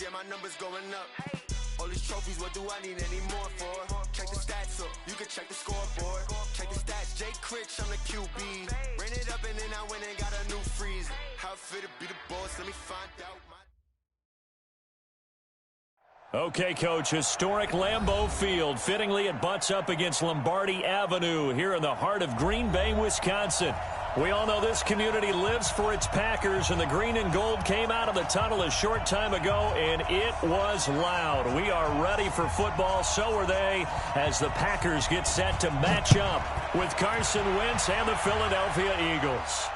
yeah, my number's going up. All these trophies, what do I need any more for? Check the stats up, you can check the scoreboard. Check the stats, Jay Critch, I'm the QB. Ran it up and then I went and got a new freezer. How it fit to be the boss, let me find out. Okay, Coach, historic Lambeau Field. Fittingly, it butts up against Lombardi Avenue here in the heart of Green Bay, Wisconsin. We all know this community lives for its Packers, and the green and gold came out of the tunnel a short time ago, and it was loud. We are ready for football, so are they, as the Packers get set to match up with Carson Wentz and the Philadelphia Eagles.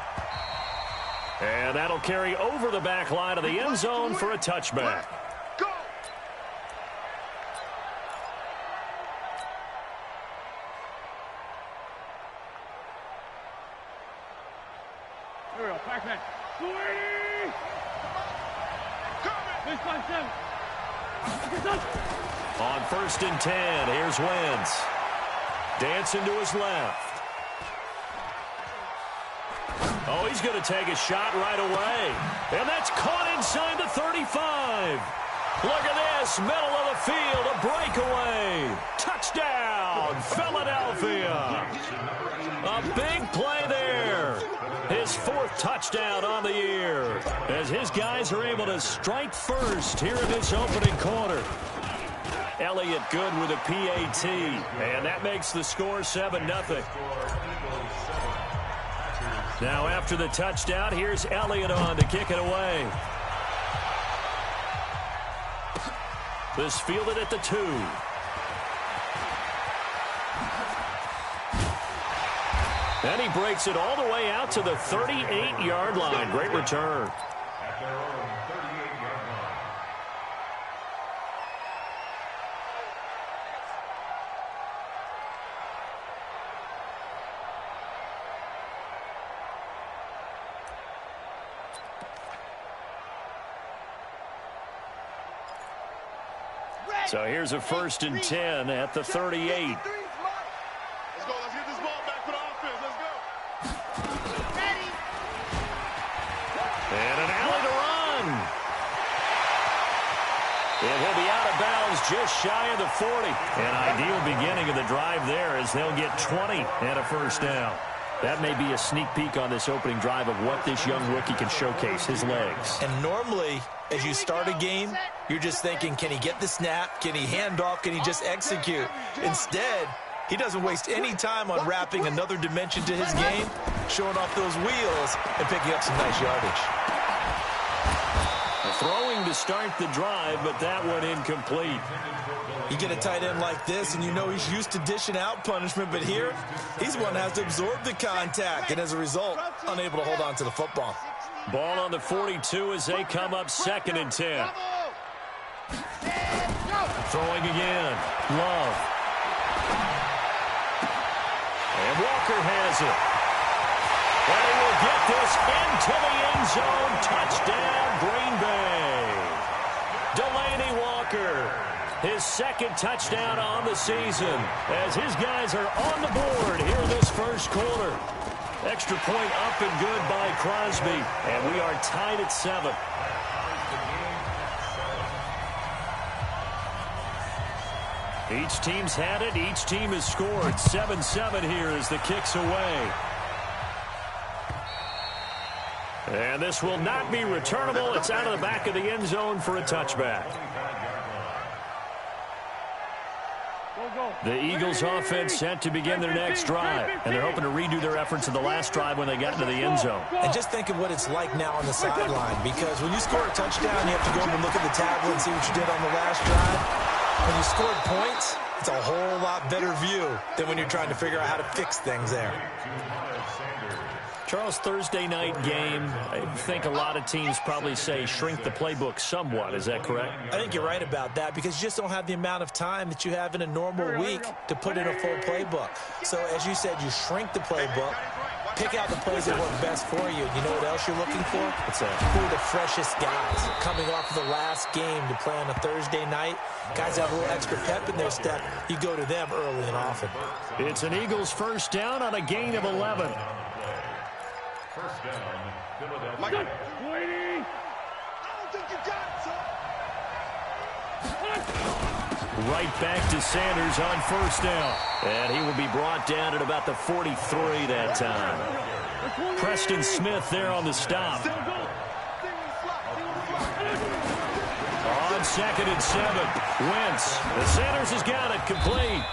And that'll carry over the back line of the end zone for a touchback. On 1st and 10, here's Wentz. Dancing to his left. Oh, he's going to take a shot right away. And that's caught inside the 35. Look at this, middle of the field, a breakaway. Touchdown, Philadelphia. A big play there. His 4th touchdown on the year, as his guys are able to strike first here in this opening quarter. Elliott good with a PAT, and that makes the score 7-0. Now after the touchdown, here's Elliott on to kick it away. This fielded at the 2. And he breaks it all the way out to the 38-yard line. Great return. So here's a 1st and 10 at the 38. And an alley to run. And he'll be out of bounds just shy of the 40. An ideal beginning of the drive there as they'll get 20 and a 1st down. That may be a sneak peek on this opening drive of what this young rookie can showcase, his legs. And normally, as you start a game, you're just thinking, can he get the snap? Can he hand off? Can he just execute? Instead, he doesn't waste any time on wrapping another dimension to his game, showing off those wheels, and picking up some nice yardage. Throwing to start the drive, but that one incomplete. You get a tight end like this, and you know he's used to dishing out punishment, but here, he's one that has to absorb the contact, and as a result, unable to hold on to the football. Ball on the 42 as they come up 2nd and 10. Throwing again. Love. And Walker has it. And he will get this into the end zone. Touchdown, Green Bay. Delaney Walker, his 2nd touchdown on the season, as his guys are on the board here in this 1st quarter. Extra point up and good by Crosby, and we are tied at 7. Each team's had it. Each team has scored. 7-7 here as the kick's away. And this will not be returnable. It's out of the back of the end zone for a touchback. The Eagles offense set to begin their next drive, and they're hoping to redo their efforts in the last drive when they got into the end zone. And just think of what it's like now on the sideline, because when you score a touchdown, you have to go over and look at the tablet and see what you did on the last drive. When you scored points, it's a whole lot better view than when you're trying to figure out how to fix things there. Charles, Thursday night game, I think a lot of teams probably say shrink the playbook somewhat. Is that correct? I think you're right about that, because you just don't have the amount of time that you have in a normal week to put in a full playbook. So as you said, you shrink the playbook, pick out the plays that work best for you. You know what else you're looking for? What's that? Who are the freshest guys coming off of the last game to play on a Thursday night? Guys have a little extra pep in their step. You go to them early and often. It's an Eagles 1st down on a gain of 11. First down, Philadelphia. Waiting. I don't think you got it, son. Right back to Sanders on first down. And he will be brought down at about the 43 that time. Preston Smith there on the stop. On 2nd and 7. Wentz. And Sanders has got it complete.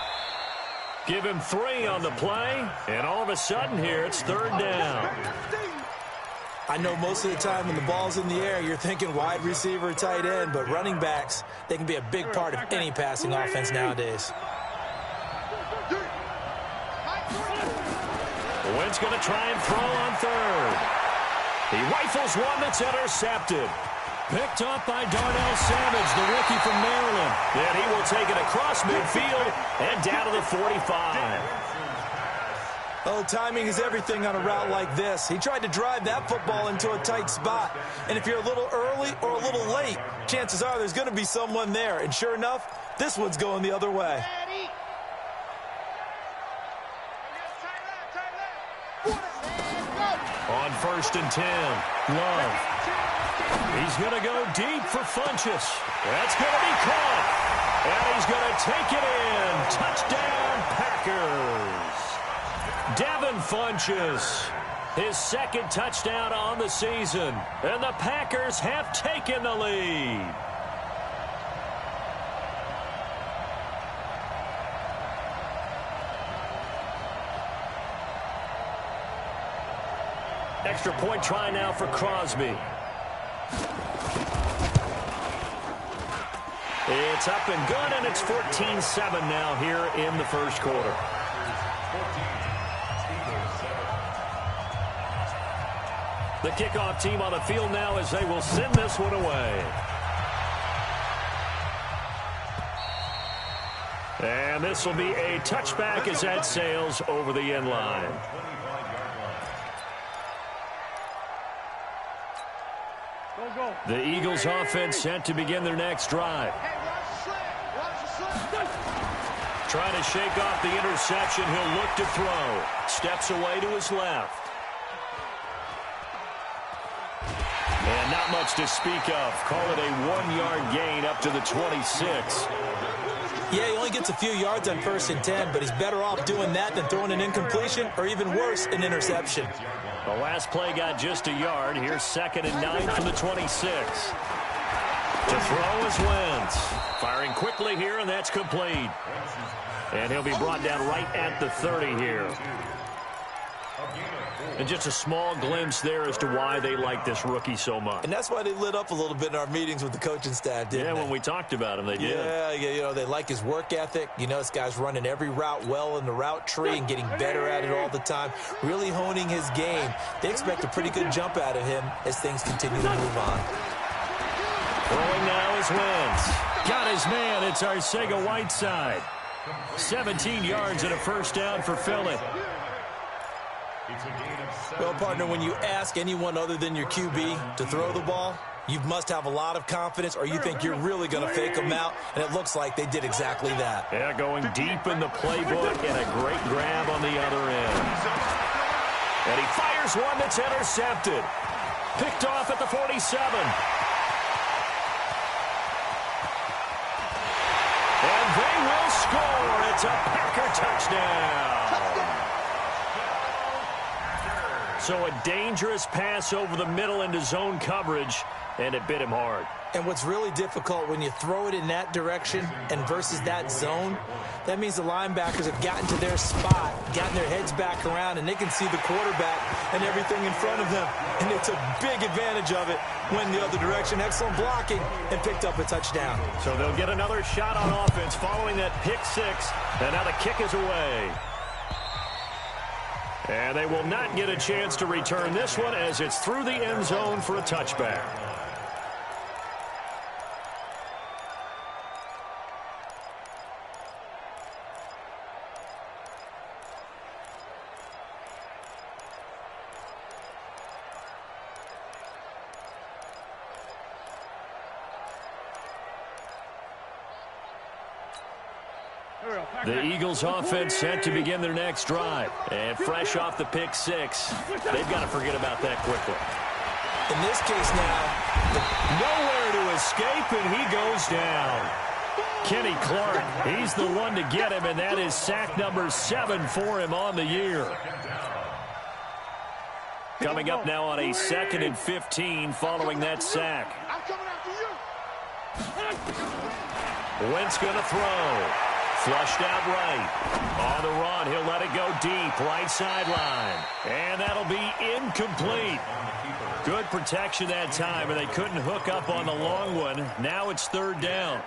Give him 3 on the play. And all of a sudden here, it's 3rd down. I know most of the time when the ball's in the air, you're thinking wide receiver, tight end, but running backs, they can be a big part of any passing offense nowadays. Wentz going to try and throw on 3rd. He rifles one that's intercepted. Picked up by Darnell Savage, the rookie from Maryland. And he will take it across midfield and down to the 45. Oh, timing is everything on a route like this. He tried to drive that football into a tight spot. And if you're a little early or a little late, chances are there's going to be someone there. And sure enough, this one's going the other way. On 1st and 10, Love. He's going to go deep for Funchess. That's going to be caught. And he's going to take it in. Touchdown, Packers. Devin Funchess, his 2nd touchdown on the season. And the Packers have taken the lead. Extra point try now for Crosby. It's up and good, and it's 14-7 now here in the first quarter. The kickoff team on the field now as they will send this one away. And this will be a touchback as that sails over the end line. The Eagles offense set to begin their next drive. Trying to shake off the interception. He'll look to throw. Steps away to his left. And not much to speak of. Call it a 1-yard gain up to the 26. Yeah, he only gets a few yards on 1st and 10, but he's better off doing that than throwing an incompletion or even worse, an interception. The last play got just a yard. Here's 2nd and 9 from the 26. To throw is Wentz. Firing quickly here, and that's complete. And he'll be brought down right at the 30 here. And just a small glimpse there as to why they like this rookie so much. And that's why they lit up a little bit in our meetings with the coaching staff, didn't they? Yeah, when we talked about him, they did. Yeah, you know, they like his work ethic. You know, this guy's running every route well in the route tree and getting better at it all the time, really honing his game. They expect a pretty good jump out of him as things continue to move on. Throwing now is Wentz. Got his man. It's Arcega-Whiteside. 17 yards and a first down for Philly. Well, partner, when you ask anyone other than your QB to throw the ball, you must have a lot of confidence or you think you're really going to fake them out, and it looks like they did exactly that. Yeah, going deep in the playbook and a great grab on the other end. And he fires one that's intercepted. Picked off at the 47. And they will score. It's a Packer touchdown. So a dangerous pass over the middle into zone coverage, and it bit him hard. And what's really difficult when you throw it in that direction and versus that zone, that means the linebackers have gotten to their spot, gotten their heads back around, and they can see the quarterback and everything in front of them. And they took big advantage of it, went the other direction, excellent blocking, and picked up a touchdown. So they'll get another shot on offense following that pick six, and now the kick is away. And they will not get a chance to return this one as it's through the end zone for a touchback. The Eagles offense set to begin their next drive. And fresh off the pick six, they've got to forget about that quickly. In this case now, nowhere to escape, and he goes down. Kenny Clark, he's the one to get him, and that is sack number 7 for him on the year. Coming up now on a 2nd and 15 following that sack. Wentz going to throw. Flushed out right. On the run, he'll let it go deep, right sideline. And that'll be incomplete. Good protection that time, and they couldn't hook up on the long one. Now it's 3rd down.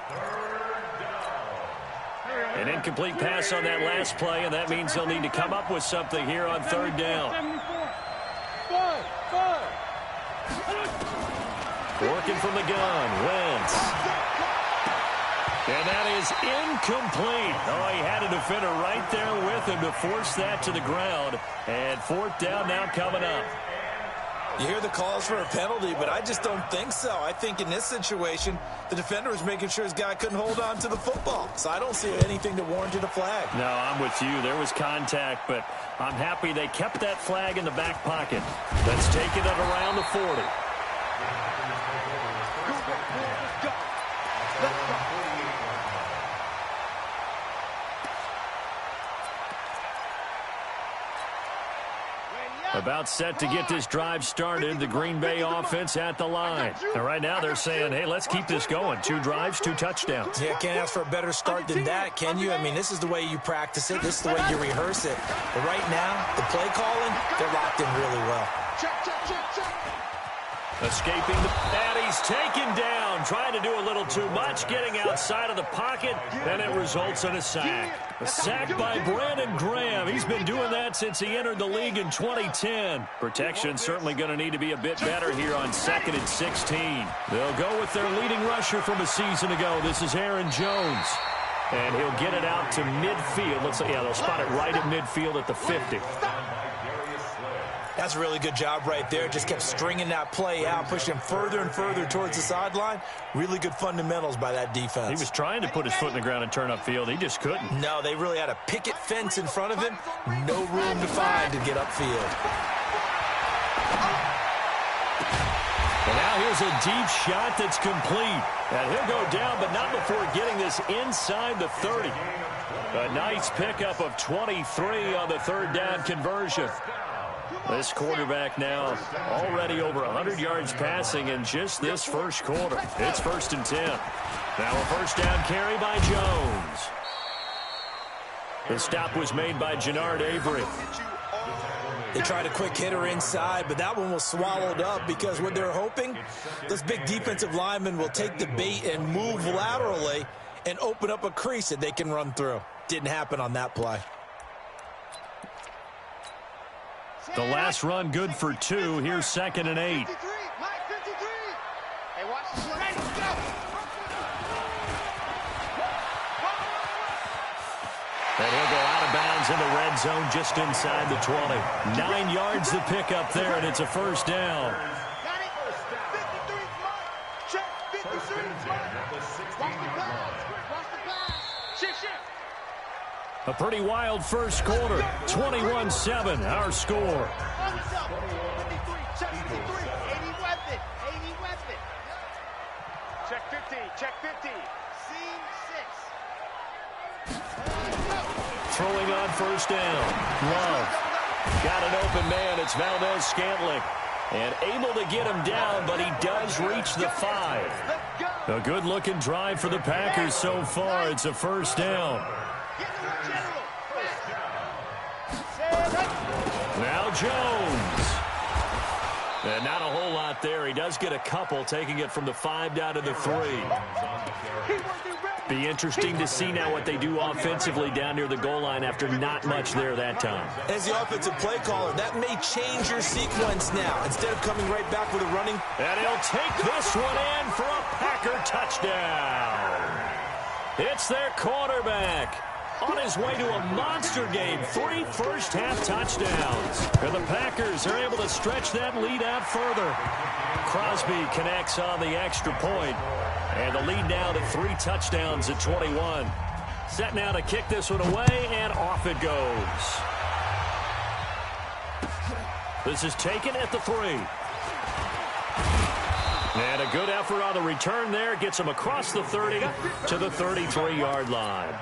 An incomplete pass on that last play, and that means they'll need to come up with something here on 3rd down. Working from the gun, Wentz. And that is incomplete. Oh, he had a defender right there with him to force that to the ground. And 4th down now coming up. You hear the calls for a penalty, but I just don't think so. I think in this situation, the defender was making sure his guy couldn't hold on to the football. So I don't see anything that warranted a flag. No, I'm with you. There was contact, but I'm happy they kept that flag in the back pocket. Let's take it at around the 40. About set to get this drive started. The Green Bay offense at the line. And right now they're saying, hey, let's keep this going. 2 drives, 2 touchdowns. Yeah, can't ask for a better start than that, can you? I mean, this is the way you practice it. This is the way you rehearse it. But right now, the play calling, they're locked in really well. Escaping and he's taken down. Trying to do a little too much. Getting outside of the pocket. And it results in a sack. A sack by Brandon Graham. He's been doing that since he entered the league in 2010. Protection certainly going to need to be a bit better here on 2nd and 16. They'll go with their leading rusher from a season ago. This is Aaron Jones. And he'll get it out to midfield. Let's say, yeah, they'll spot it right at midfield at the 50. That's a really good job right there. Just kept stringing that play out, pushing him further and further towards the sideline. Really good fundamentals by that defense. He was trying to put his foot in the ground and turn upfield. He just couldn't. No, they really had a picket fence in front of him. No room to find to get upfield. And now here's a deep shot that's complete. And he'll go down, but not before getting this inside the 30. A nice pickup of 23 on the 3rd down conversion. This quarterback now already over 100 yards passing in just this first quarter. It's 1st and 10. Now a 1st down carry by Jones. The stop was made by Jannard Avery. They tried a quick hitter inside, but that one was swallowed up because what they're hoping, those big defensive linemen will take the bait and move laterally and open up a crease that they can run through. Didn't happen on that play. The last run good for 2. Here's 2nd and 8. And he'll go out of bounds in the red zone just inside the 20. 9 yards to pick up there, and it's a 1st down. A pretty wild first quarter. 21-7, our score. Check 50, check 50. Scene 6. Throwing on 1st down. Love. Got an open man. It's Valdez-Scantling. And able to get him down, but he does reach the 5. A good-looking drive for the Packers so far. It's a 1st down. Now Jones. And not a whole lot there. He does get a couple, taking it from the 5 down to the 3. Be interesting to see now what they do offensively down near the goal line after not much there that time. As the offensive play caller, that may change your sequence now. Instead of coming right back with a running. And he'll take this one in for a Packer touchdown. It's their quarterback. On his way to a monster game, 3 first-half touchdowns. And the Packers are able to stretch that lead out further. Crosby connects on the extra point. And the lead now to 3 touchdowns at 21. Set now to kick this one away, and off it goes. This is taken at the 3. And a good effort on the return there. Gets him across the 30 to the 33-yard line.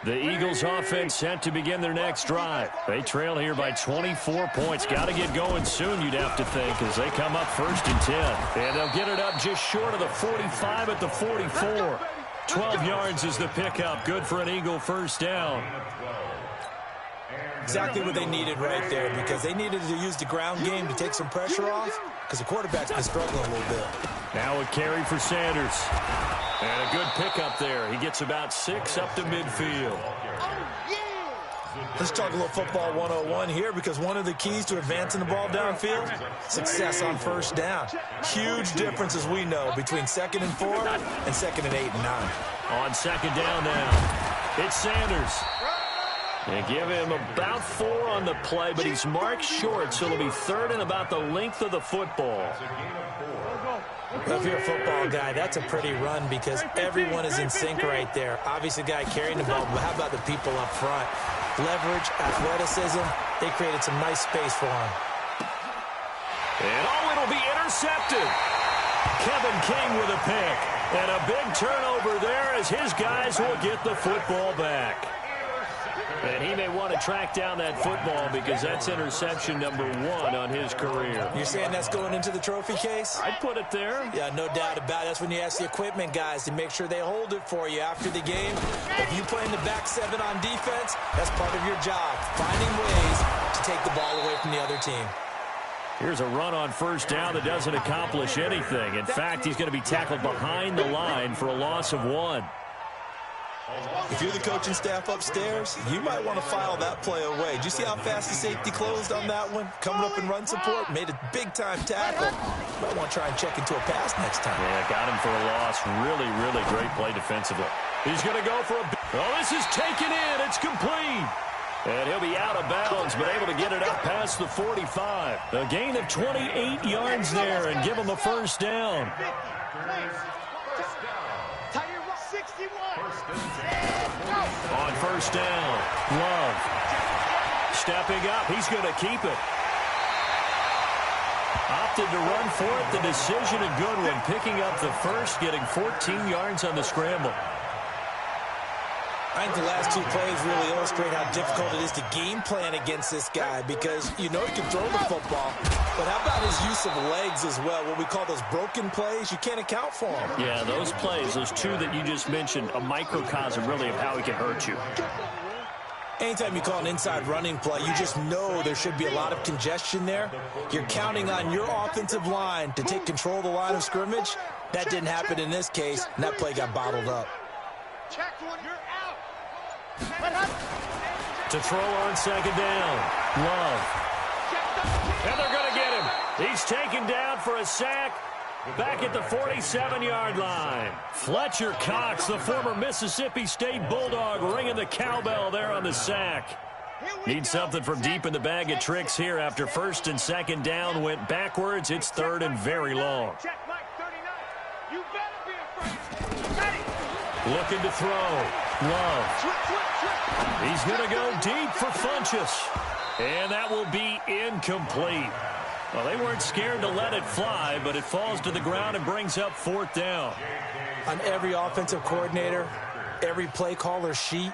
The Eagles offense set to begin their next drive. They trail here by 24 points. Got to get going soon, you'd have to think, as they come up 1st and 10. And they'll get it up just short of the 45 at the 44. 12 yards is the pickup. Good for an Eagle first down. Exactly what they needed right there, because they needed to use the ground game to take some pressure off, because the quarterback's been struggling a little bit. Now a carry for Sanders. And a good pickup there. He gets about 6 up to midfield. Let's talk a little football 101 here, because one of the keys to advancing the ball downfield, success on first down. Huge difference, as we know, between 2nd and 4 and 2nd and 8 and 9. On 2nd down now, it's Sanders. They give him about 4 on the play, but he's marked short, so it'll be 3rd and about the length of the football. If you're a football guy, that's a pretty run, because everyone is in sync right there. Obviously, the guy carrying the ball, but how about the people up front? Leverage, athleticism, they created some nice space for him. And it'll be intercepted. Kevin King with a pick. And a big turnover there as his guys will get the football back. And he may want to track down that football, because that's interception number 1 on his career. You're saying that's going into the trophy case? I'd put it there. Yeah, no doubt about it. That's when you ask the equipment guys to make sure they hold it for you after the game. If you play in the back 7 on defense, that's part of your job, finding ways to take the ball away from the other team. Here's a run on first down that doesn't accomplish anything. In fact, he's going to be tackled behind the line for a loss of 1. If you're the coaching staff upstairs, you might want to file that play away. Did you see how fast the safety closed on that one? Coming up in run support, made a big-time tackle. Might want to try and check into a pass next time. Yeah, got him for a loss. Really, really great play defensively. He's going to go for a... Oh, this is taken in. It's complete. And he'll be out of bounds, but able to get it up past the 45. A gain of 28 yards there, and give him a first down. On first down, Love. Stepping up, he's going to keep it. Opted to run for it. The decision, a good one. Picking up the first, getting 14 yards on the scramble. I think the last 2 plays really illustrate how difficult it is to game plan against this guy, because you know he can throw the football, but how about his use of legs as well? What we call those broken plays, you can't account for them. Yeah, those plays, those 2 that you just mentioned, a microcosm really of how he can hurt you. Anytime you call an inside running play, you just know there should be a lot of congestion there. You're counting on your offensive line to take control of the line of scrimmage. That didn't happen in this case, and that play got bottled up. Check one, you're out. To throw on 2nd down, Love. And they're going to get him. He's taken down for a sack back at the 47-yard line. Fletcher Cox, the former Mississippi State Bulldog, ringing the cowbell there on the sack. Need something from deep in the bag of tricks here after 1st and 2nd down went backwards. It's 3rd and very long. Check Mike 39. You better be afraid. Looking to throw. Love. He's going to go deep for Funchess. And that will be incomplete. Well, they weren't scared to let it fly, but it falls to the ground and brings up 4th down. On every offensive coordinator, every play caller sheet,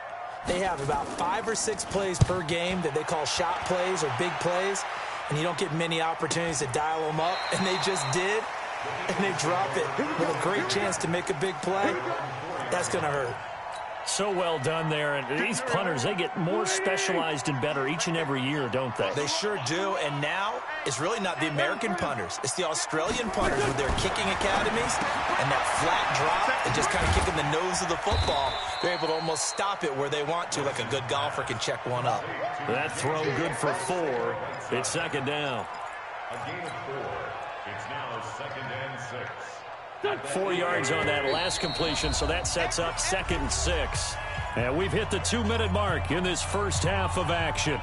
they have about 5 or 6 plays per game that they call shot plays or big plays, and you don't get many opportunities to dial them up, and they just did, and they drop it with a great chance to make a big play. That's going to hurt. So well done there. And these punters, they get more specialized and better each and every year, don't they? They sure do. And now it's really not the American punters. It's the Australian punters with their kicking academies and that flat drop and just kind of kicking the nose of the football. They're able to almost stop it where they want to, like a good golfer can check one up. That throw good for 4. It's 2nd down. A gain of 4. It's now 2nd and 6. 4 yards on that last completion, so that sets up 2nd and 6. And we've hit the 2-minute mark in this first half of action.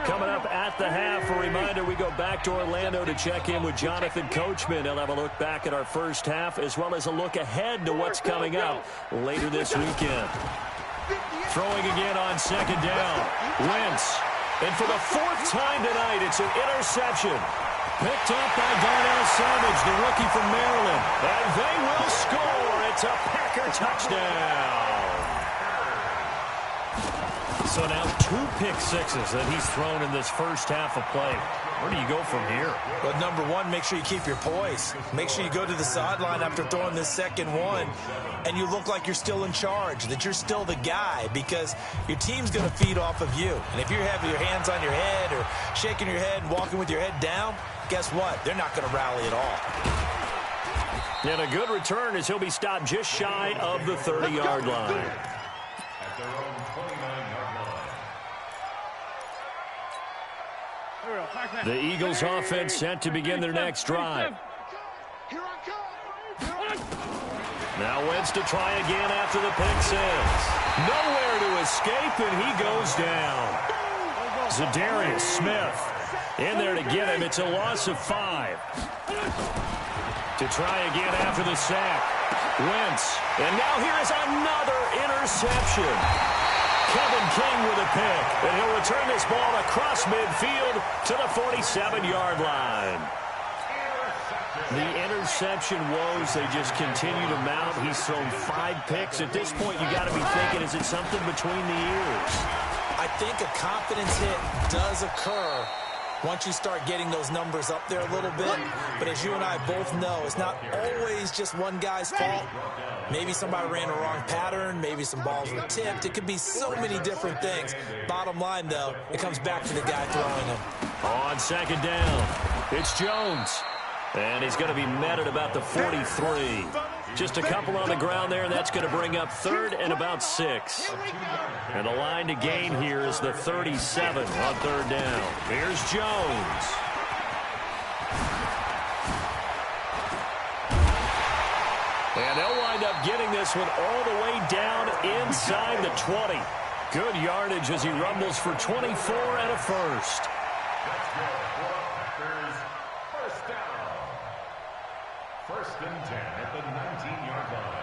Coming up at the half, a reminder, we go back to Orlando to check in with Jonathan Coachman. He'll have a look back at our first half, as well as a look ahead to what's coming up later this weekend. Throwing again on second down. Wentz. And for the fourth time tonight, it's an interception. Picked up by Darnell Savage, the rookie from Maryland. And they will score. It's a Packer touchdown. So now 2 pick-sixes that he's thrown in this first half of play. Where do you go from here? Well, number one, make sure you keep your poise. Make sure you go to the sideline after throwing this second one, and you look like you're still in charge, that you're still the guy, because your team's going to feed off of you. And if you're having your hands on your head or shaking your head and walking with your head down, guess what? They're not going to rally at all. And a good return as he'll be stopped just shy of the 30-yard line. At their own 29-yard line. The Eagles offense set to begin their next drive. Now Wentz to try again after the pick six. Nowhere to escape, and he goes down. Zadarius Smith in there to get him. It's a loss of 5. To try again after the sack. Wentz. And now here's another interception. Kevin King with a pick. And he'll return this ball across midfield to the 47-yard line. The interception woes, they just continue to mount. He's thrown 5 picks. At this point, you got to be thinking, is it something between the ears? I think a confidence hit does occur once you start getting those numbers up there a little bit. But as you and I both know, it's not always just one guy's fault. Maybe somebody ran a wrong pattern. Maybe some balls were tipped. It could be so many different things. Bottom line, though, it comes back to the guy throwing them. On second down, it's Jones. And he's going to be met at about the 43. Just a couple on the ground there, and that's going to bring up 3rd and about 6. And the line to gain here is the 37 on 3rd down. Here's Jones. And they'll wind up getting this one all the way down inside the 20. Good yardage as he rumbles for 24 and a first. First and 10 at the 19-yard line.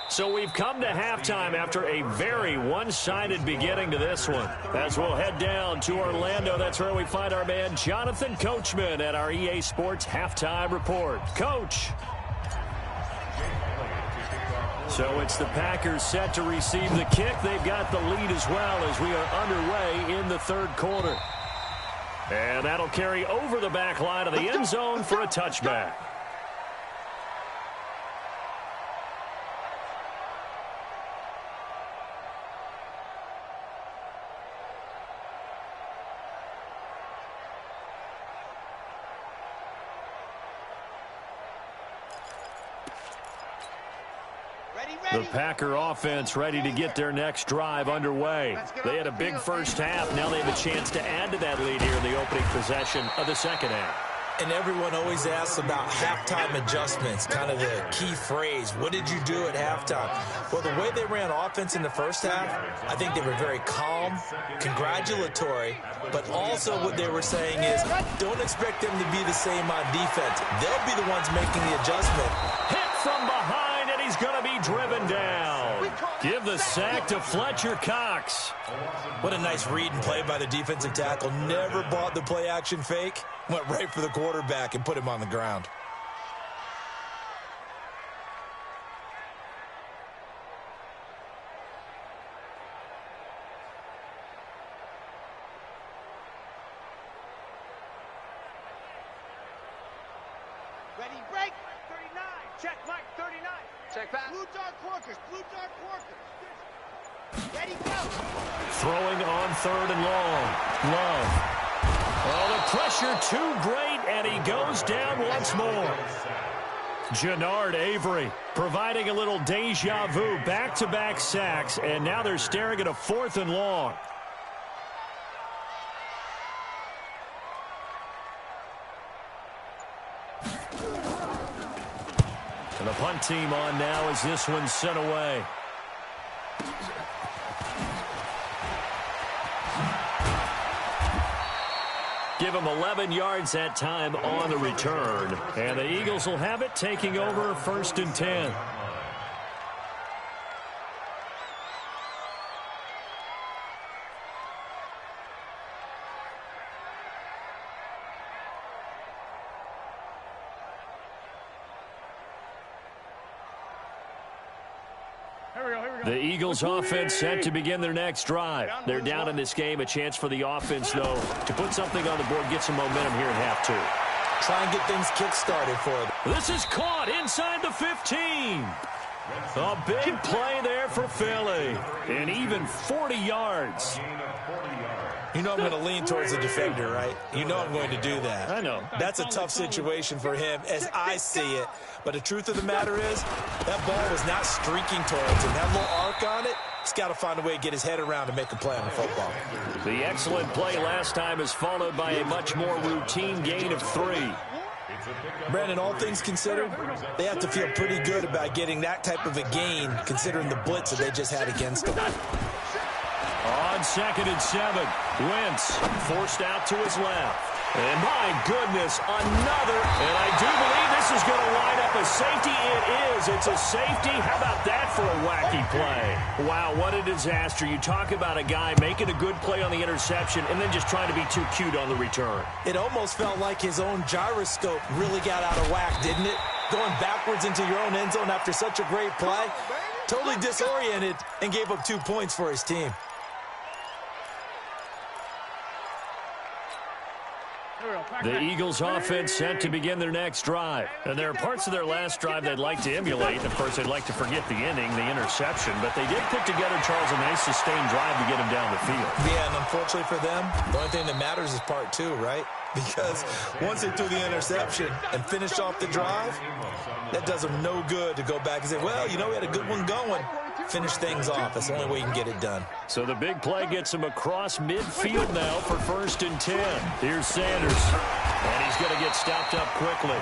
So we've come to halftime after a very one-sided beginning to this one. As we'll head down to Orlando, that's where we find our man Jonathan Coachman at our EA Sports Halftime Report. Coach. So it's the Packers set to receive the kick. They've got the lead as well as we are underway in the 3rd quarter. And that'll carry over the back line of the end zone for a touchback. The Packer offense ready to get their next drive underway. They had a big first half. Now they have a chance to add to that lead here in the opening possession of the second half. And everyone always asks about halftime adjustments, kind of the key phrase. What did you do at halftime? Well, the way they ran offense in the first half, I think they were very calm, congratulatory, but also what they were saying is don't expect them to be the same on defense. They'll be the ones making the adjustment. Hit from behind, and he's going to be driven down. Give the sack to Fletcher Cox. What a nice read and play by the defensive tackle. Never bought the play-action fake. Went right for the quarterback and put him on the ground. Ready, break. 39. Check, Mike, 39. Check pass. Blue dark workers. Blue dark workers. Ready, go. Throwing on 3rd and long. Love. Oh, the pressure too great, and he goes down once more. Jannard Avery providing a little deja vu, back-to-back sacks, and now they're staring at a 4th and long. And the punt team on now as this one's sent away. Give him 11 yards that time on the return. And the Eagles will have it, taking over 1st and 10. The Eagles offense set to begin their next drive. They're down in this game. A chance for the offense, though, to put something on the board, get some momentum here at half two. Try and get things kick-started for them. This is caught inside the 15. A big play there for Philly. And even 40 yards. You know I'm going to lean towards the defender, right? You know I'm going to do that. I know. That's a tough situation for him as I see it. But the truth of the matter is, that ball was not streaking towards him. That little arc on it, he's got to find a way to get his head around to make a play on the football. The excellent play last time is followed by a much more routine gain of 3. Brandon, all things considered, they have to feel pretty good about getting that type of a gain considering the blitz that they just had against them. On 2nd and 7, Wentz forced out to his left. And my goodness, another. And I do believe this is going to line up a safety. It is. It's a safety. How about that for a wacky play? Wow, what a disaster. You talk about a guy making a good play on the interception and then just trying to be too cute on the return. It almost felt like his own gyroscope really got out of whack, didn't it? Going backwards into your own end zone after such a great play. Totally disoriented and gave up 2 points for his team. The Eagles offense set to begin their next drive. And there are parts of their last drive they'd like to emulate. And, of course, they'd like to forget the inning, the interception. But they did put together, Charles, a nice sustained drive to get him down the field. Yeah, and unfortunately for them, the only thing that matters is part 2, right? Because once they threw the interception and finished off the drive, that does them no good to go back and say, well, you know, we had a good one going. Finish things off. That's the only way you can get it done. So the big play gets him across midfield now for 1st and 10. Here's Sanders. And he's going to get stopped up quickly.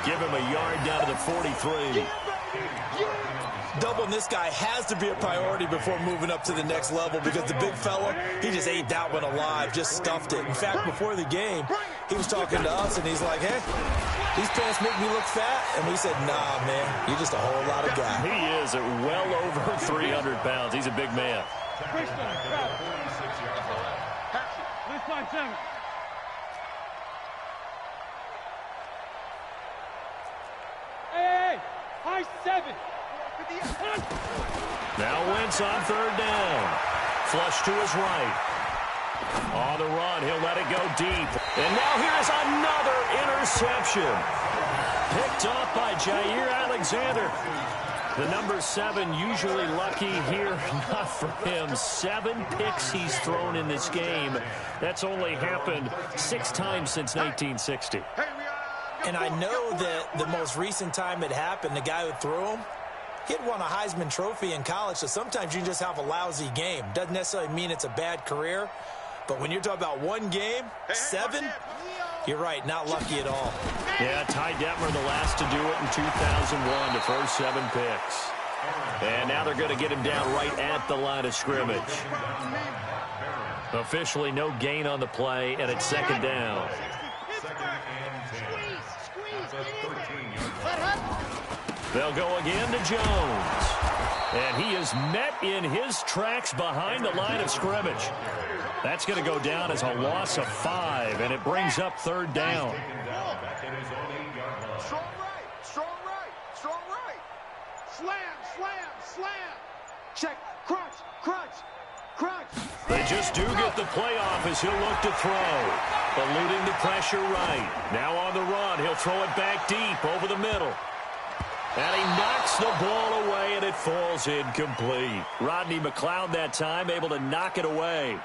Give him a yard down to the 43. Doubling this guy has to be a priority before moving up to the next level because the big fella, he just ate that one alive, just stuffed it. In fact, before the game, he was talking to us, and he's like, hey, these pants make me look fat. And we said, nah, man, you're just a whole lot of guy. He is at well over 300 pounds. He's a big man. Hey, high 7. Now Wentz on 3rd down. Flush to his right. On the run, he'll let it go deep. And now here's another interception. Picked off by Jair Alexander. The number 7 usually lucky here. Not for him. 7 picks he's thrown in this game. That's only happened 6 times since 1960. And I know that the most recent time it happened, the guy who threw him, he had won a Heisman Trophy in college, so sometimes you just have a lousy game. Doesn't necessarily mean it's a bad career, but when you're talking about one game, 7, you're right, not lucky at all. Yeah, Ty Detmer, the last to do it in 2001, to throw 7 picks. And now they're going to get him down right at the line of scrimmage. Officially no gain on the play, and it's 2nd down. They'll go again to Jones. And he is met in his tracks behind the line of scrimmage. That's going to go down as a loss of 5, and it brings up 3rd down. Strong right, strong right, strong right. Slam, slam, slam. Check, crunch, crunch, crunch. They just do get the play off as he'll look to throw. Eluding the pressure right. Now on the run, he'll throw it back deep over the middle. And he knocks the ball away, and it falls incomplete. Rodney McLeod that time able to knock it away.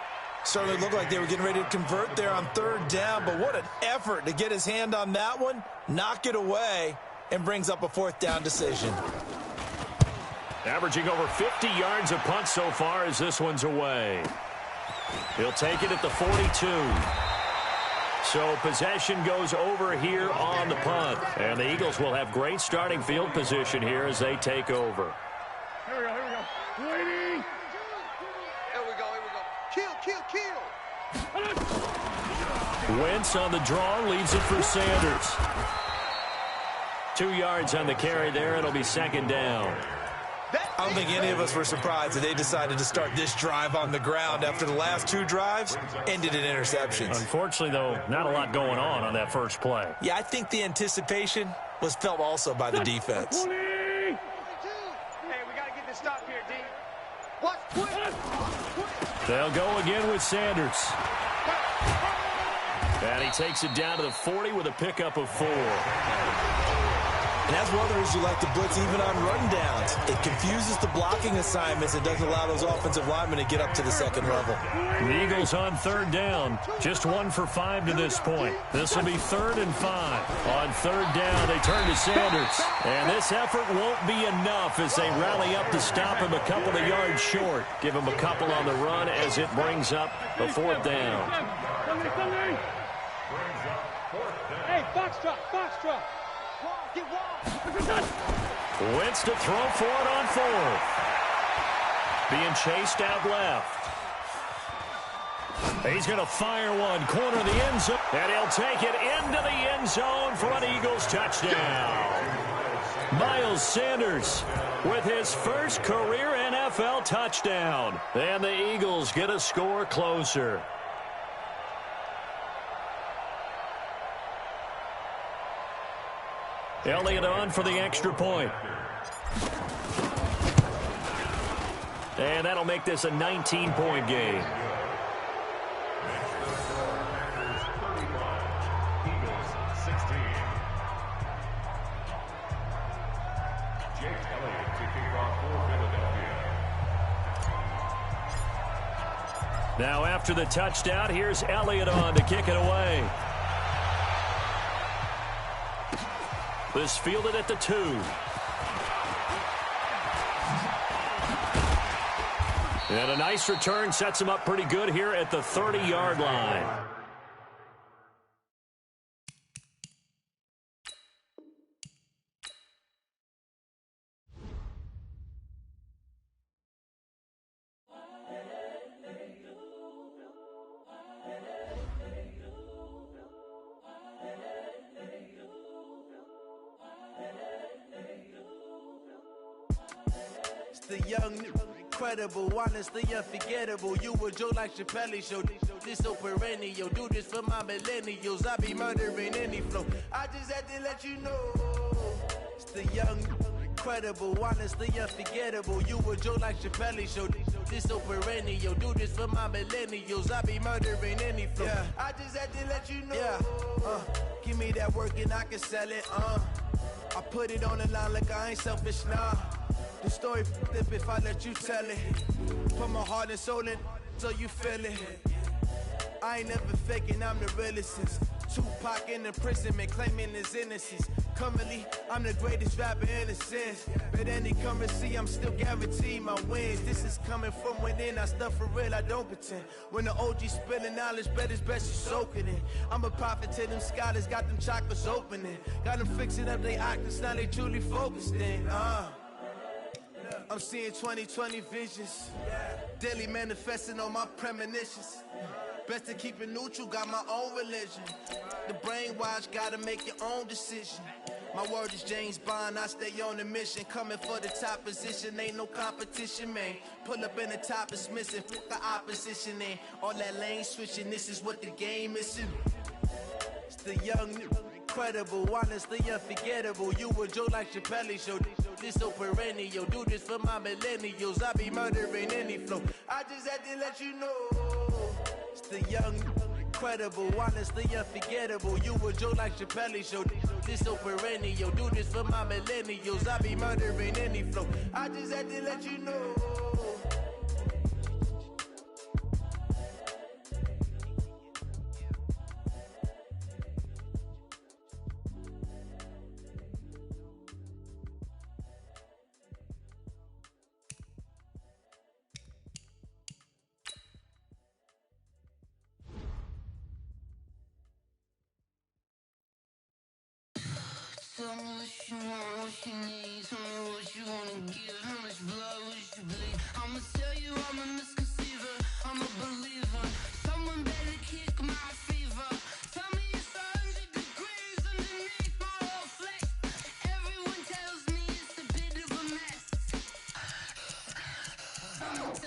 Certainly looked like they were getting ready to convert there on 3rd down, but what an effort to get his hand on that one, knock it away, and brings up a 4th down decision. Averaging over 50 yards a punt so far as this one's away. He'll take it at the 42. So possession goes over here on the punt. And the Eagles will have great starting field position here as they take over. Here we go, here we go. Ready? Here we go, here we go. Kill, kill, kill. Wentz on the draw, leaves it for Sanders. 2 yards on the carry there. It'll be second down. I don't think any of us were surprised that they decided to start this drive on the ground after the last 2 drives ended in interceptions. Unfortunately, though, not a lot going on that first play. Yeah, I think the anticipation was felt also by the defense. Hey, we got to get this stop here, D. What? They'll go again with Sanders. And he takes it down to the 40 with a pickup of 4. And that's one of the reasons you like to blitz even on run downs. It confuses the blocking assignments and doesn't allow those offensive linemen to get up to the second level. The Eagles on third down. Just 1 for 5 to this point. This will be 3rd and 5. On third down, they turn to Sanders. And this effort won't be enough as they rally up to stop him a couple of yards short. Give him a couple on the run as it brings up a 4th down. Hey, box drop. Get Wentz to throw for it on 4th. Being chased out left. He's going to fire one, corner of the end zone, and he'll take it into the end zone for an Eagles touchdown. Miles Sanders with his first career NFL touchdown. And the Eagles get a score closer. Elliott on for the extra point. And that'll make this a 19-point game. Eagles 16. Jake Elliott to kick off for Philadelphia. Now after the touchdown, here's Elliott on to kick it away. This fielded at the 2. And a nice return sets him up pretty good here at the 30-yard line. The young, incredible, honestly unforgettable. You a Joe like Chappelle show. This so perennial. Do this for my millennials. I be murdering any flow. I just had to let you know. It's the young, incredible, honestly unforgettable. You a Joe like Chappelle show. This so perennial. Do this for my millennials. I be murdering any flow. Yeah. I just had to let you know. Yeah. Give me that work and I can sell it. I put it on the line like I ain't selfish now. The story flip if I let you tell it. Put my heart and soul in so you feel it. I ain't never faking, I'm the realest since Tupac in imprisonment, claiming his innocence. Currently, I'm the greatest rapper in a sense. But any currency, I'm still guaranteed my wins. This is coming from within, I stuff for real, I don't pretend. When the OG spilling knowledge, bet it's best you soak it in. I'm a prophet to them scholars, got them chakras opening. Got them fixing up they octaves, now they truly focused in. I'm seeing 2020 visions. Daily manifesting on my premonitions. Best to keep it neutral, got my own religion. The brainwash, gotta make your own decision. My word is James Bond, I stay on a mission. Coming for the top position, ain't no competition, man. Pull up in the top, it's missing, fuck the opposition, and all that lane switching, this is what the game is. It's the young, incredible, honestly unforgettable. You a Joe like Chappelle show. This so perennial. Do this for my millennials. I be murdering any flow. I just had to let you know. It's the young, incredible, honestly unforgettable. You a Joe like Chappelle show. This so perennial. Do this for my millennials. I be murdering any flow. I just had to let you know. Tell me what you want, what you need. Tell me what you wanna give. How much blood would you bleed? I'ma Honey,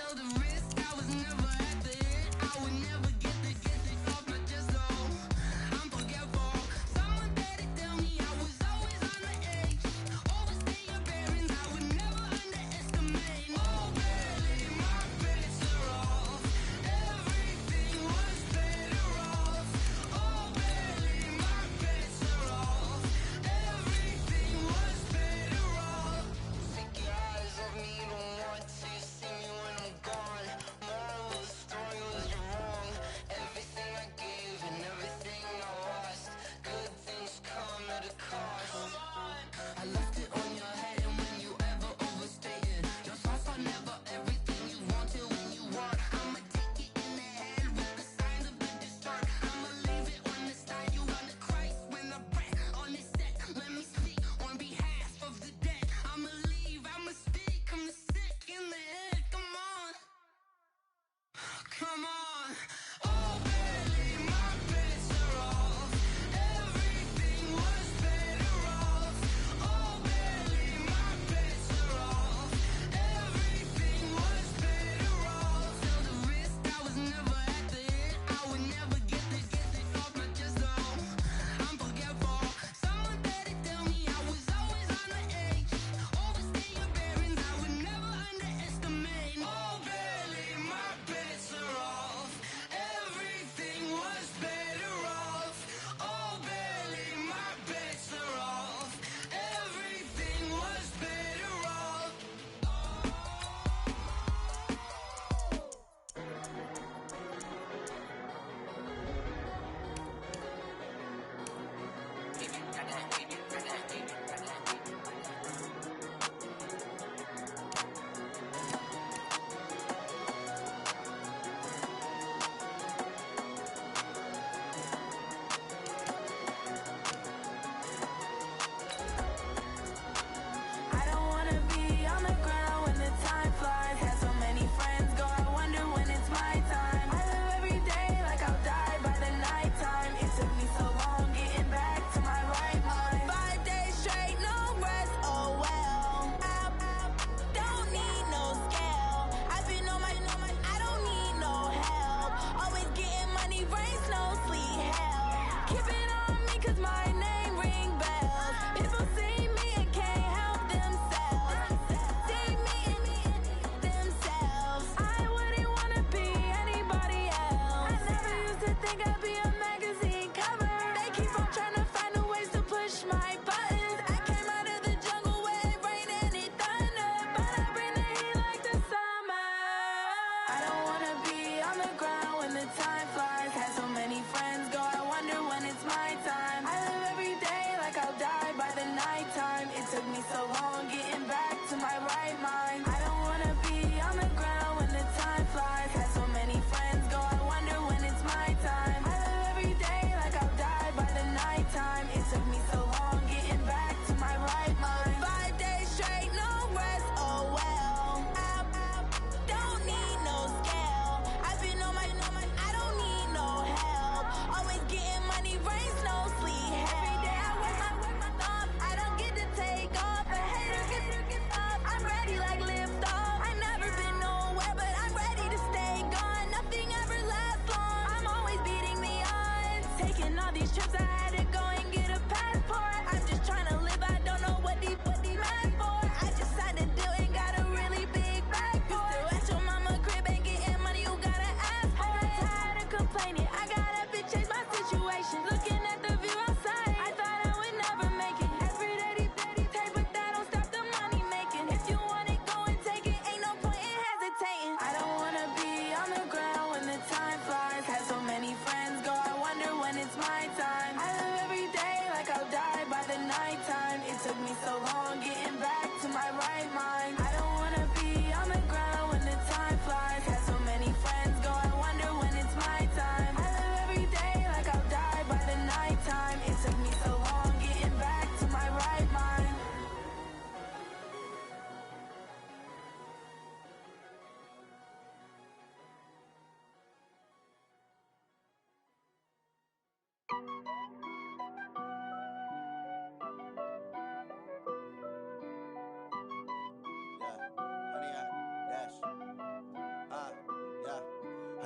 Dash.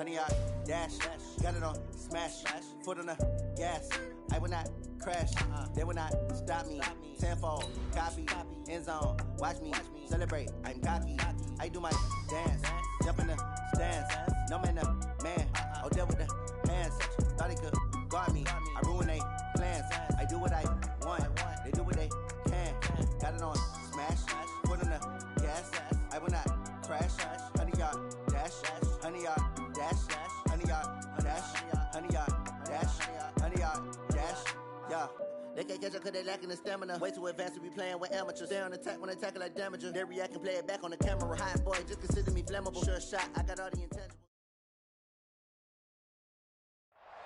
100 yard dash. Got it on smash. Foot on the gas. I will not crash. They will not stop me. Tenfold, copy, end zone. Watch me celebrate. I'm cocky. I do my dance. Jump in the stands. No man, the man. Oh, deal with the hands. Thought he could guard me. I ruin they plans. I do what I want. They do what they can. Got it on smash. Foot on the gas. I will not crash. 100 yard dash. 100 yard dash. 100 yard dash. 100 yard dash. 100 yard dash. Yeah. They can't catch up cause they lacking the stamina. Way too advanced to be playing with amateurs. Stay on attack when they tackle like damager. They react and play it back on the camera. Hot boy, just consider me flammable. Sure shot, I got all the intangibles.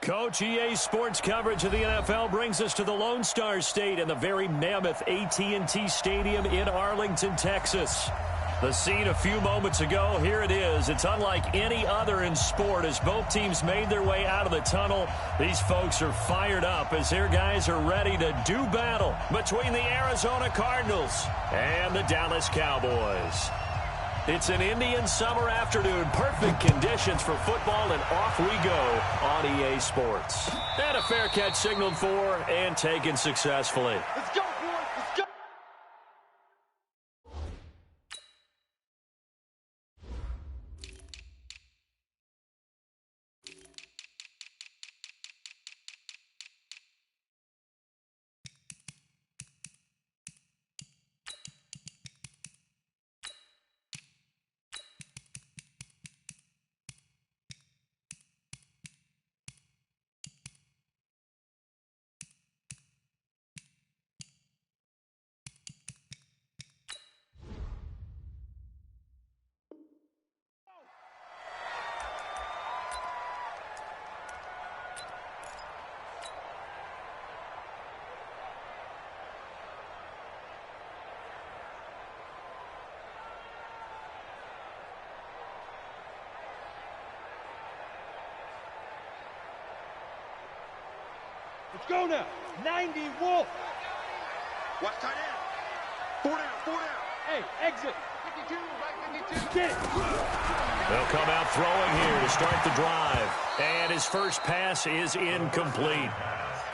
Coach, EA Sports coverage of the NFL brings us to the Lone Star State and the very mammoth AT&T Stadium in Arlington, Texas. The scene a few moments ago, here it is. It's unlike any other in sport as both teams made their way out of the tunnel. These folks are fired up as their guys are ready to do battle between the Arizona Cardinals and the Dallas Cowboys. It's an Indian summer afternoon. Perfect conditions for football, and off we go on EA Sports. And a fair catch signaled for and taken successfully. Let's go, boys. Let's go. Let's go now. 90 Wolf. Watch tight end. 4 down. Hey, exit. 52, right 52. Get it. They'll come out throwing here to start the drive. And his first pass is incomplete.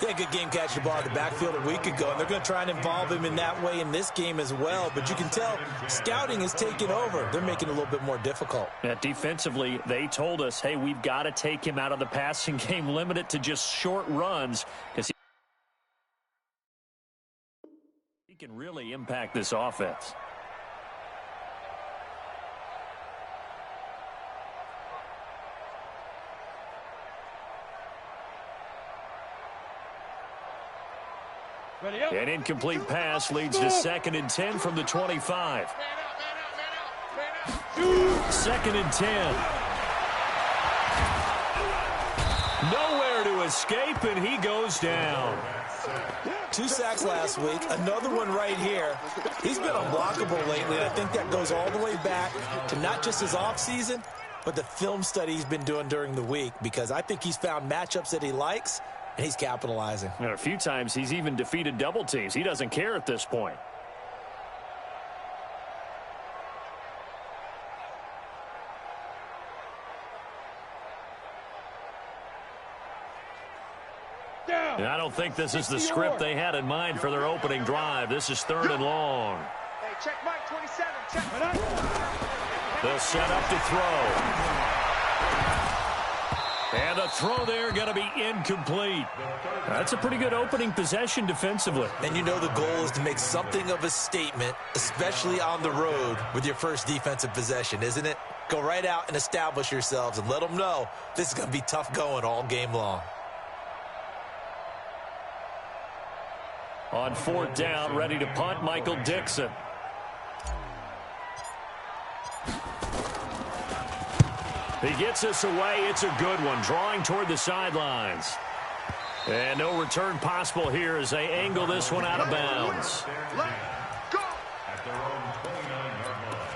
Yeah, good game catching the ball in the backfield a week ago, and they're going to try and involve him in that way in this game as well. But you can tell scouting is taking over. They're making it a little bit more difficult. Yeah, defensively, they told us, hey, we've got to take him out of the passing game, limit it to just short runs, because he can really impact this offense. An incomplete pass leads to 2nd and 10 from the 25. 2nd and 10. Nowhere to escape, and he goes down. 2 sacks last week, another one right here. He's been unblockable lately, and I think that goes all the way back to not just his offseason, but the film study he's been doing during the week, because I think he's found matchups that he likes, and he's capitalizing. And a few times he's even defeated double teams. He doesn't care at this point. And I don't think this is the script they had in mind for their opening drive. This is 3rd and long. Hey, check Mike 27. Check. They'll set up to throw. And the throw there going to be incomplete. That's a pretty good opening possession defensively. And you know the goal is to make something of a statement, especially on the road with your first defensive possession, isn't it? Go right out and establish yourselves and let them know this is going to be tough going all game long. On 4th down, ready to punt, Michael Dixon. He gets us away. It's a good one, drawing toward the sidelines. And no return possible here as they angle this one out of bounds. At their own 29-yard line.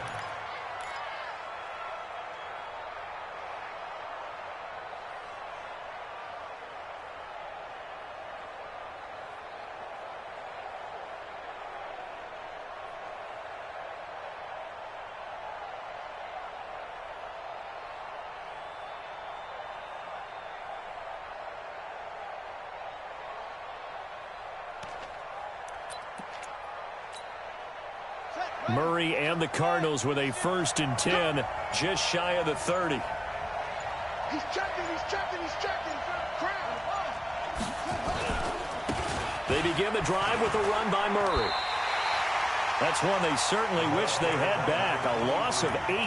Murray and the Cardinals with a 1st and 10, just shy of the 30. He's checking. They begin the drive with a run by Murray. That's one they certainly wish they had back, a loss of 8.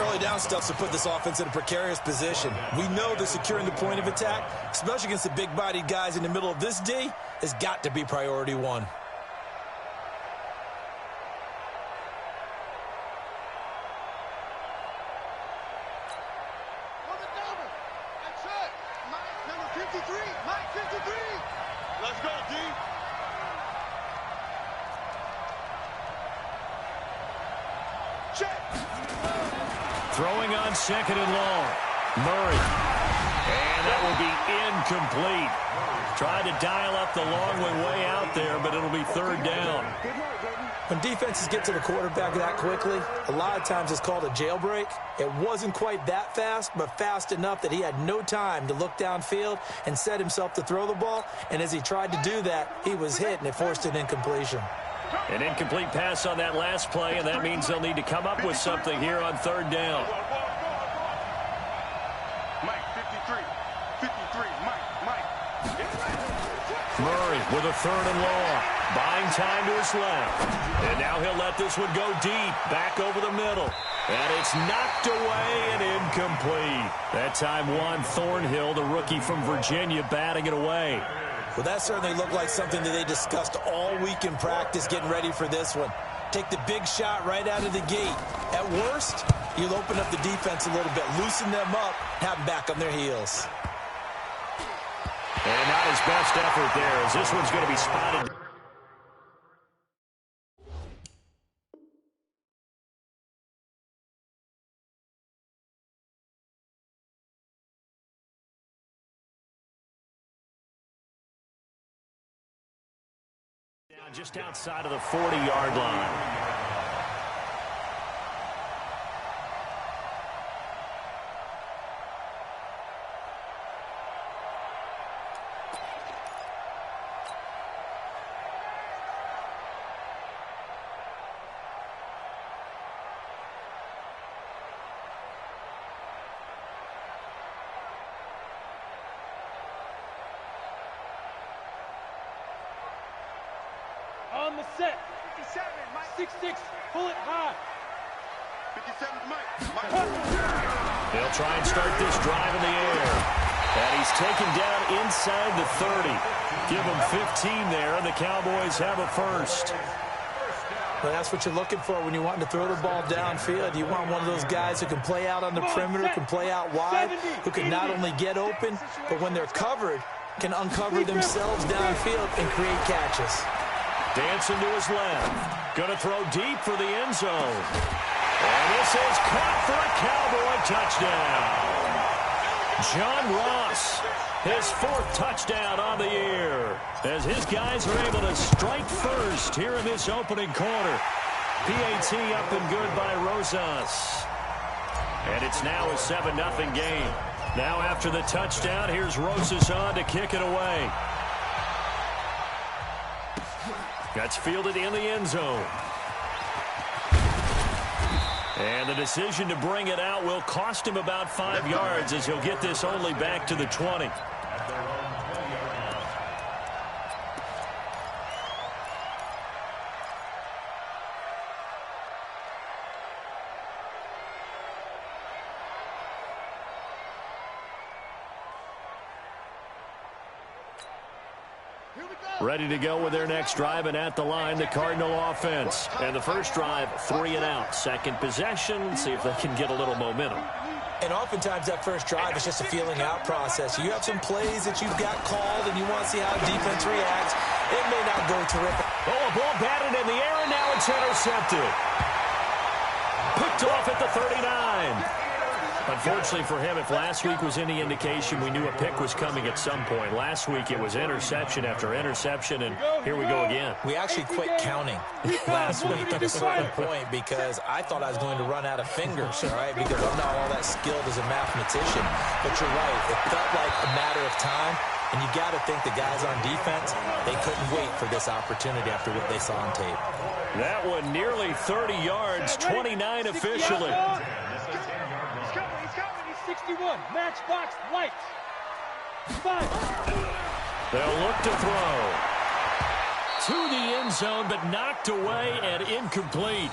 Early down stuffs to put this offense in a precarious position. We know that securing the point of attack, especially against the big-bodied guys in the middle of this D, has got to be priority 1. Let's go, D. Check. Throwing on 2nd and long. Murray. And that will be incomplete. Tried to dial up the long one way out there, but it'll be 3rd down. When defenses get to the quarterback that quickly, a lot of times it's called a jailbreak. It wasn't quite that fast, but fast enough that he had no time to look downfield and set himself to throw the ball. And as he tried to do that, he was hit, and it forced an incompletion. An incomplete pass on that last play, and that means they'll need to come up with something here on 3rd down. Mike, 53. 53, Mike. Murray with a 3rd and long. Buying time to his left. And now he'll let this one go deep. Back over the middle. And it's knocked away and incomplete. That time Juan Thornhill, the rookie from Virginia, batting it away. Well, that certainly looked like something that they discussed all week in practice getting ready for this one. Take the big shot right out of the gate. At worst, you'll open up the defense a little bit, loosen them up, have them back on their heels. And not his best effort there, as this one's going to be spotted. Down just outside of the 40-yard line. On the set. 57, Mike. 6-6. Pull it high. 57, Mike. They'll try and start this drive in the air. And he's taken down inside the 30. Give him 15 there, and the Cowboys have a 1st. Well, that's what you're looking for when you want to throw the ball downfield. You want one of those guys who can play out on the perimeter, can play out wide, who can not only get open, but when they're covered, can uncover themselves downfield and create catches. Dancing to his left. Going to throw deep for the end zone. And this is caught for a Cowboy touchdown. John Ross, his 4th touchdown on the year, as his guys are able to strike first here in this opening quarter. PAT up and good by Rosas. And it's now a 7-0 game. Now after the touchdown, here's Rosas on to kick it away. That's fielded in the end zone. And the decision to bring it out will cost him about 5 yards, as he'll get this only back to the 20. Ready to go with their next drive, and at the line, the Cardinal offense. And the first drive, 3 and out. Second possession, see if they can get a little momentum. And oftentimes that first drive is just a feeling out process. You have some plays that you've got called, and you want to see how defense reacts. It may not go terrific. Oh, a ball batted in the air, and now it's intercepted. Picked off at the 39. Unfortunately for him, if last week was any indication, we knew a pick was coming at some point. Last week it was interception after interception, and here we go again. We actually quit counting last week at a certain point because I thought I was going to run out of fingers, all right, because I'm not all that skilled as a mathematician. But you're right. It felt like a matter of time, and you got to think the guys on defense, they couldn't wait for this opportunity after what they saw on tape. That one nearly 30 yards, 29 officially. He's coming. He's 61. Matchbox lights. 5. They'll look to throw. To the end zone, but knocked away and incomplete.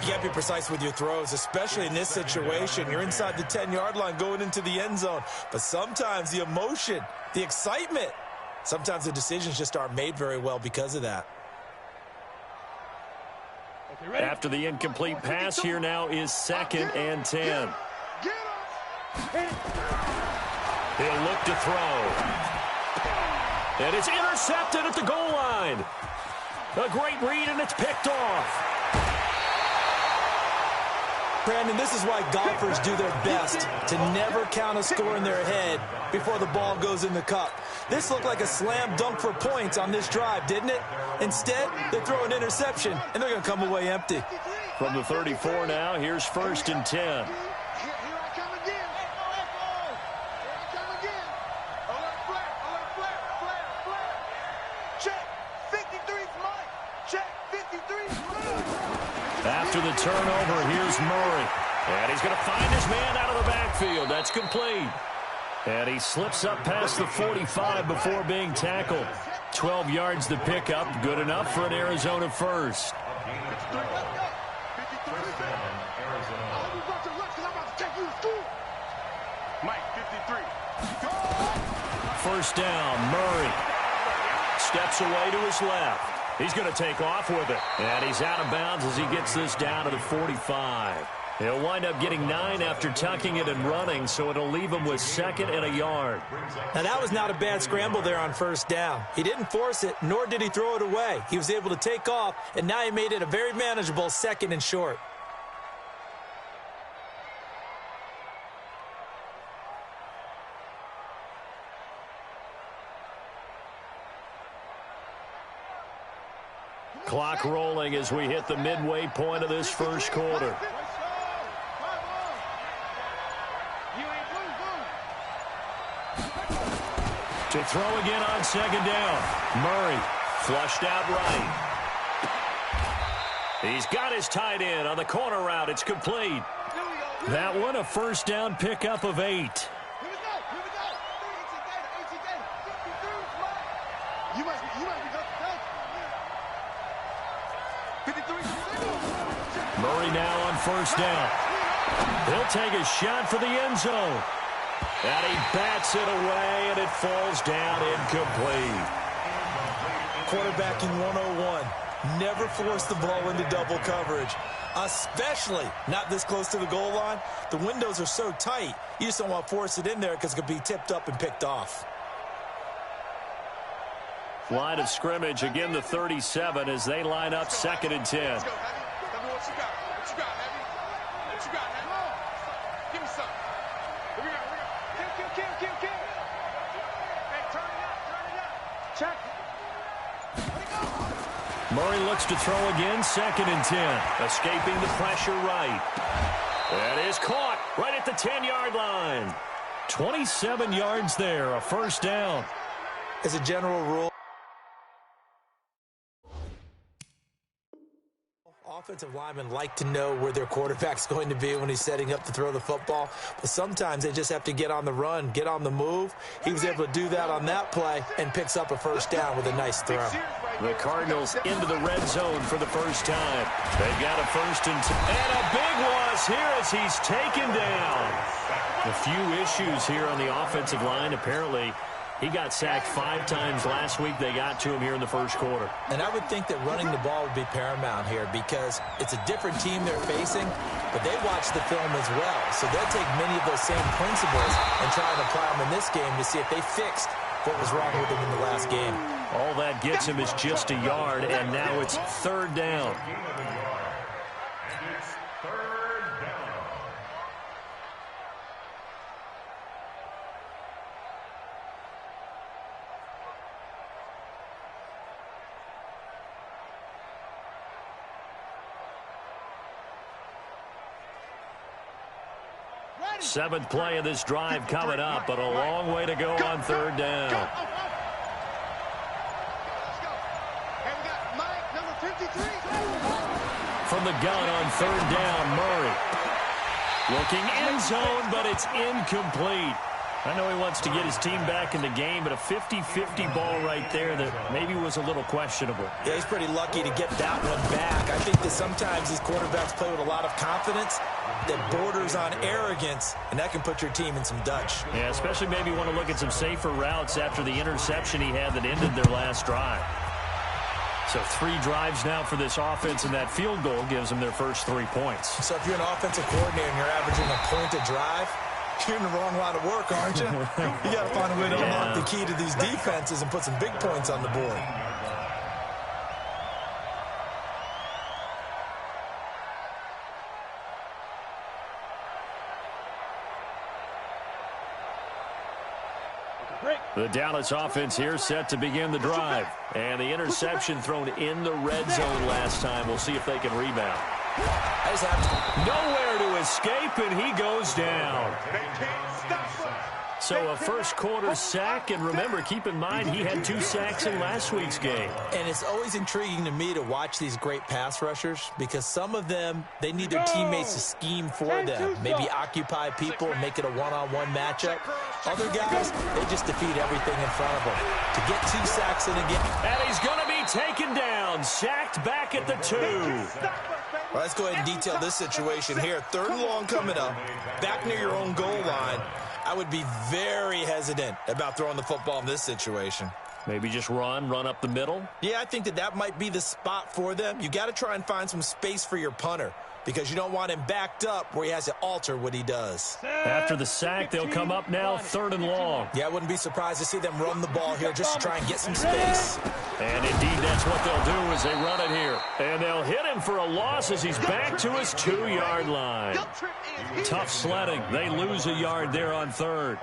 You got to be precise with your throws, especially in this situation. You're inside the 10-yard line going into the end zone. But sometimes the emotion, the excitement, sometimes the decisions just aren't made very well because of that. After the incomplete pass, here now is 2nd and 10. He'll look to throw. And it's intercepted at the goal line. A great read, and it's picked off. Brandon, this is why golfers do their best to never count a score in their head before the ball goes in the cup. This looked like a slam dunk for points on this drive, didn't it? Instead, they throw an interception, and they're going to come away empty. From the 34 now, here's 1st and 10. Here I come again. Alert flare. Check. 53's Mike. Check. 53's Mike. After the turnover, here's Murray. And he's going to find his man out of the backfield. That's complete. And he slips up past the 45 before being tackled. 12 yards to pick up. Good enough for an Arizona first. Mike, 53. First down, Murray. Steps away to his left. He's going to take off with it. And he's out of bounds as he gets this down to the 45. He'll wind up getting 9 after tucking it and running, so it'll leave him with 2nd and a yard. Now, that was not a bad scramble there on first down. He didn't force it, nor did he throw it away. He was able to take off, and now he made it a very manageable 2nd and short. Clock rolling as we hit the midway point of this first quarter. To throw again on 2nd down. Murray flushed out right. He's got his tight end on the corner route. It's complete. That one a first down pickup of 8. Murray now on first down. He'll take a shot for the end zone. And he bats it away, and it falls down incomplete. Quarterbacking 101. Never force the ball into double coverage, especially not this close to the goal line. The windows are so tight, you just don't want to force it in there because it could be tipped up and picked off. Line of scrimmage, again the 37 as they line up 2nd and 10. Let's go, Heavy. Tell me what you got. What you got, Heavy? What you got, Heavy? Give me something. Here we go. Kill. Hey, turn it up. Check. Murray looks to throw again, 2nd and 10. Escaping the pressure right. That is caught right at the 10-yard line. 27 yards there, a first down. As a general rule, offensive linemen like to know where their quarterback's going to be when he's setting up to throw the football, but sometimes they just have to get on the run, get on the move. He was able to do that on that play and picks up a first down with a nice throw. The Cardinals into the red zone for the first time. They've got a 1st and 10. And a big loss here as he's taken down. A few issues here on the offensive line. Apparently, he got sacked 5 times last week. They got to him here in the first quarter. And I would think that running the ball would be paramount here because it's a different team they're facing, but they watch the film as well. So they'll take many of those same principles and try and apply them in this game to see if they fixed what was wrong with them in the last game. All that gets him is just a yard, and now it's 3rd down. Seventh play of this drive coming up, but a long way to go on 3rd down. Let's go. Hey, we got Mike, number 53. from the gun on third down. Murray looking end zone, but it's incomplete. I know he wants to get his team back in the game, but a 50-50 ball right there that maybe was a little questionable. Yeah, he's pretty lucky to get that one back. I think that sometimes these quarterbacks play with a lot of confidence that borders on arrogance, and that can put your team in some Dutch. Yeah, especially maybe want to look at some safer routes after the interception he had that ended their last drive. So 3 drives now for this offense, and that field goal gives them their first 3 points. So if you're an offensive coordinator and you're averaging a point a drive, you're in the wrong line of work, aren't you? You got to find a way to unlock the key to these defenses and put some big points on the board. The Dallas offense here set to begin the drive. And the interception thrown in the red zone last time. We'll see if they can rebound. Nowhere to escape, and he goes down. So a first quarter sack, and remember, keep in mind he had 2 sacks in last week's game. And it's always intriguing to me to watch these great pass rushers because some of them, they need their teammates to scheme for them. Maybe occupy people and make it a one-on-one matchup. Other guys, they just defeat everything in front of them. To get 2 sacks in a game. And he's going to be taken down, sacked back at the 2. Well, let's go ahead and detail this situation here. 3rd and long coming up, back near your own goal line. I would be very hesitant about throwing the football in this situation. Maybe just run up the middle? Yeah, I think that might be the spot for them. You got to try and find some space for your punter because you don't want him backed up where he has to alter what he does. After the sack, they'll come up now 3rd and long. Yeah, I wouldn't be surprised to see them run the ball here just to try and get some space. And indeed, that's what they'll do as they run it here. And they'll hit him for a loss as he's back to his 2-yard line. Tough sledding. They lose a yard there on 3rd.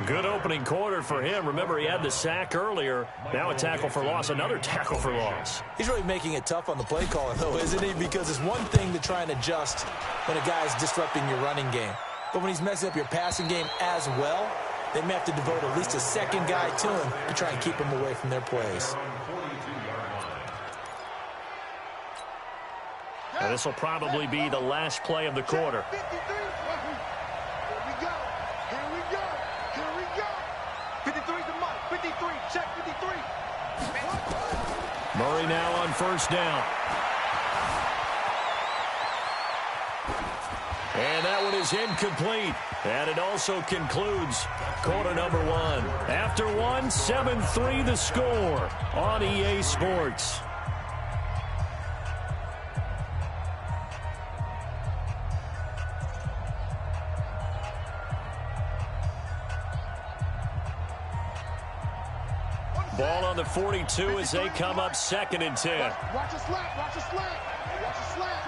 Good opening quarter for him. Remember, he had the sack earlier. Now a tackle for loss, another tackle for loss. He's really making it tough on the play caller, though, isn't he? Because it's one thing to try and adjust when a guy's disrupting your running game. But when he's messing up your passing game as well, they may have to devote at least a second guy to him to try and keep him away from their plays. And this will probably be the last play of the quarter. Here we go. Here we go. Here we go. 53 to Mike. 53. Check 53. Murray now on 1st down. And that one is incomplete. And it also concludes quarter number 1. After 1, 7-3 the score on EA Sports. Ball on the 42 as they come up 2nd and 10. Watch a slant. Watch a slant. Watch a slant.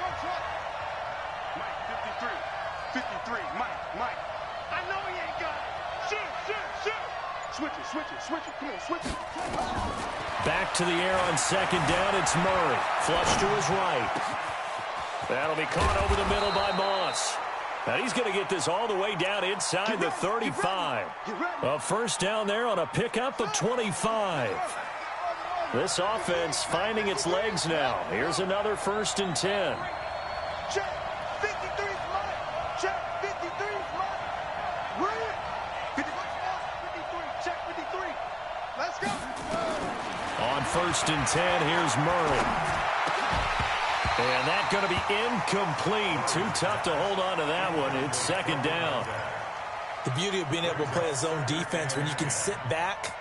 Mike, 53. Mike. I know he ain't got it. Shoot. Switch it. Come on, switch it. Back to the air on 2nd down. It's Murray. Flush to his right. That'll be caught over the middle by Moss. Now he's going to get this all the way down inside the 35. A 1st down there on a pickup of 25. This offense finding its legs now. Here's another 1st and 10. Check 53's Mike. Check 53's Mike. We're in. 53. Check 53. Let's go. On 1st and 10, here's Murray. And that's going to be incomplete. Too tough to hold on to that one. It's 2nd down. The beauty of being able to play a zone defense when you can sit back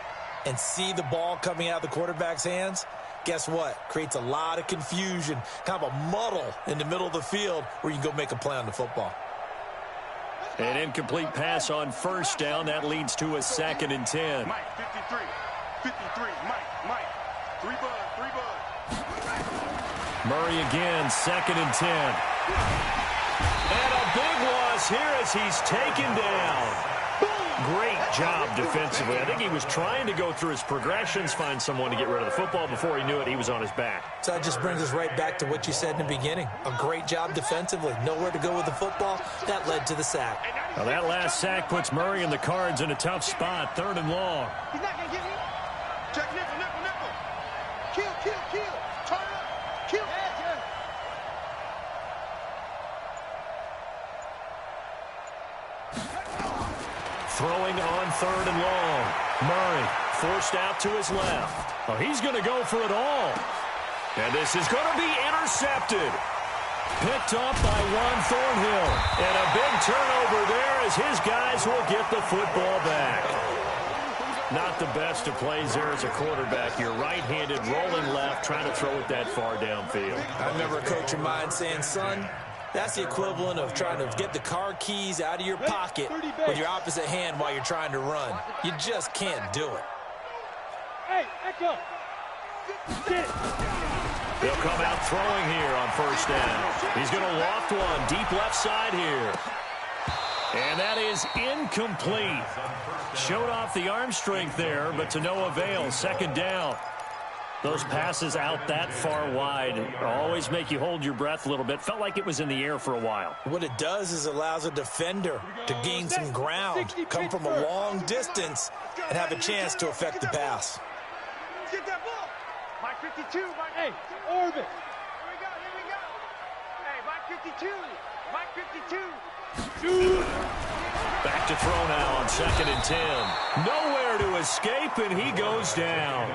and see the ball coming out of the quarterback's hands, guess what? Creates a lot of confusion, kind of a muddle in the middle of the field where you can go make a play on the football. An incomplete pass on 1st down. That leads to a 2nd and 10. Mike, 53. Mike. 3 bud. Murray again, 2nd and 10. And a big loss here as he's taken down. Great job defensively. I think he was trying to go through his progressions, find someone to get rid of the football. Before he knew it, he was on his back. So that just brings us right back to what you said in the beginning. A great job defensively. Nowhere to go with the football. That led to the sack. Now that last sack puts Murray and the Cards in a tough spot. 3rd and long. He's not going to get me. Check nickel. Kill. Turn up. Kill. throwing on 3rd and long. Murray forced out to his left. Oh, he's going to go for it all. And this is going to be intercepted. Picked off by Juan Thornhill. And a big turnover there as his guys will get the football back. Not the best of plays there as a quarterback. You're right-handed, rolling left, trying to throw it that far downfield. I remember a coach of mine saying, son, that's the equivalent of trying to get the car keys out of your pocket with your opposite hand while you're trying to run. You just can't do it. Hey, Echo. Get it. They'll come out throwing here on 1st down. He's going to loft one deep left side here. And that is incomplete. Showed off the arm strength there, but to no avail. 2nd down. Those passes out that far wide always make you hold your breath a little bit. Felt like it was in the air for a while. What it does is allows a defender to gain some ground, come from a long distance, and have a chance to affect the pass. Get that ball. Mike 52. Hey, orbit. Here we go. Hey, Mike 52. Mike 52. Back to throw now on 2nd and 10. Nowhere to escape, and he goes down.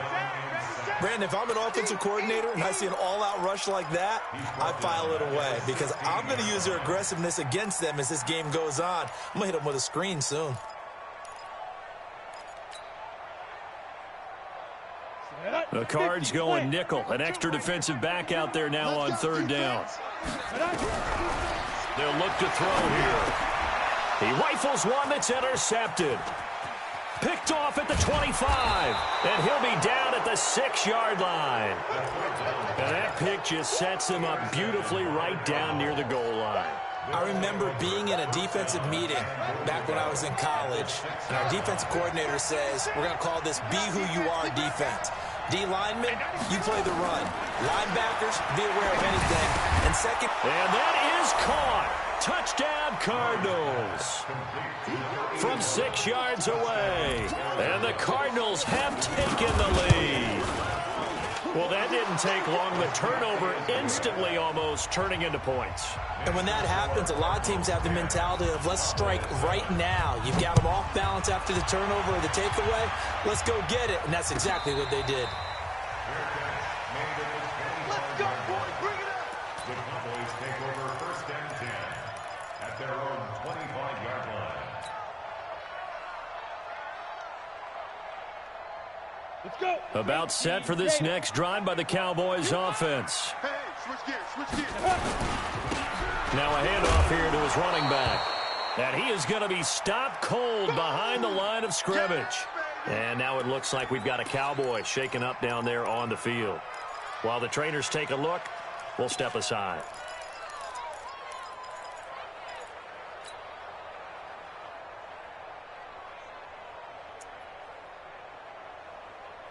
Brandon, if I'm an offensive coordinator and I see an all-out rush like that, I file it away because I'm going to use their aggressiveness against them as this game goes on. I'm going to hit them with a screen soon. The Cards going nickel. An extra defensive back out there now on 3rd down. They'll look to throw here. He rifles one that's intercepted. Picked off at the 25. And he'll be down at the 6-yard line. And that pick just sets him up beautifully right down near the goal line. I remember being in a defensive meeting back when I was in college, and our defensive coordinator says, we're going to call this Be Who You Are defense. D linemen, you play the run. Linebackers, be aware of anything. And second. And that is caught. Touchdown, Cardinals. From 6 yards away. And the Cardinals have taken the lead. Well, that didn't take long. The turnover instantly almost turning into points. And when that happens, a lot of teams have the mentality of let's strike right now. You've got them off balance after the turnover or the takeaway. Let's go get it. And that's exactly what they did. Let's go, boys. Bring it up. The Cowboys take over 1st and 10 at their own 25-yard line. Let's go. About set for this next drive by the Cowboys offense. Hey, switch gears. Now a handoff here to his running back. And he is going to be stopped cold behind the line of scrimmage. And now it looks like we've got a Cowboy shaken up down there on the field. While the trainers take a look, we'll step aside.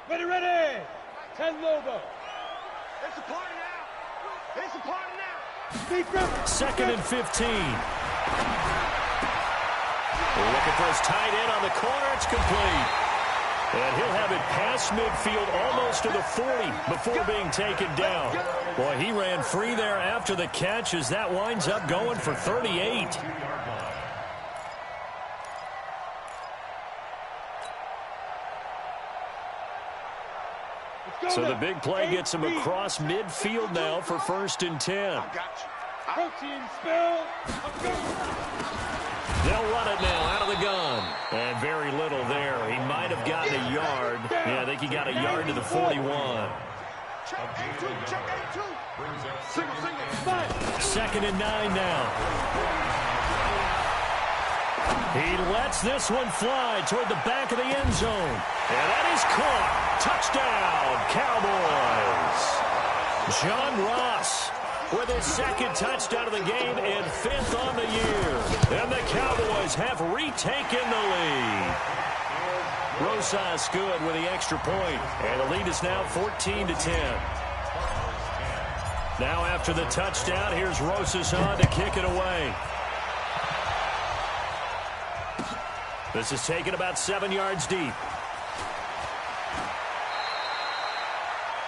Ready. 10 Lobo. It's a party now. 2nd and 15. We're looking for his tight end on the corner. It's complete. And he'll have it past midfield almost to the 40 before being taken down. Boy, he ran free there after the catch as that winds up going for 38. So the big play gets him across midfield now for 1st and 10. Protein spill. They'll run it now out of the gun. And very little there. He might have gotten a yard. Yeah, I think he got a yard to the 41. Check A2. Single. 2nd and 9 now. He lets this one fly toward the back of the end zone. And that is caught. Touchdown, Cowboys. John Ross with his 2nd touchdown of the game and 5th on the year. And the Cowboys have retaken the lead. Rosas good with the extra point. And the lead is now 14-10. Now after the touchdown, here's Rosas on to kick it away. This is taken about 7 yards deep.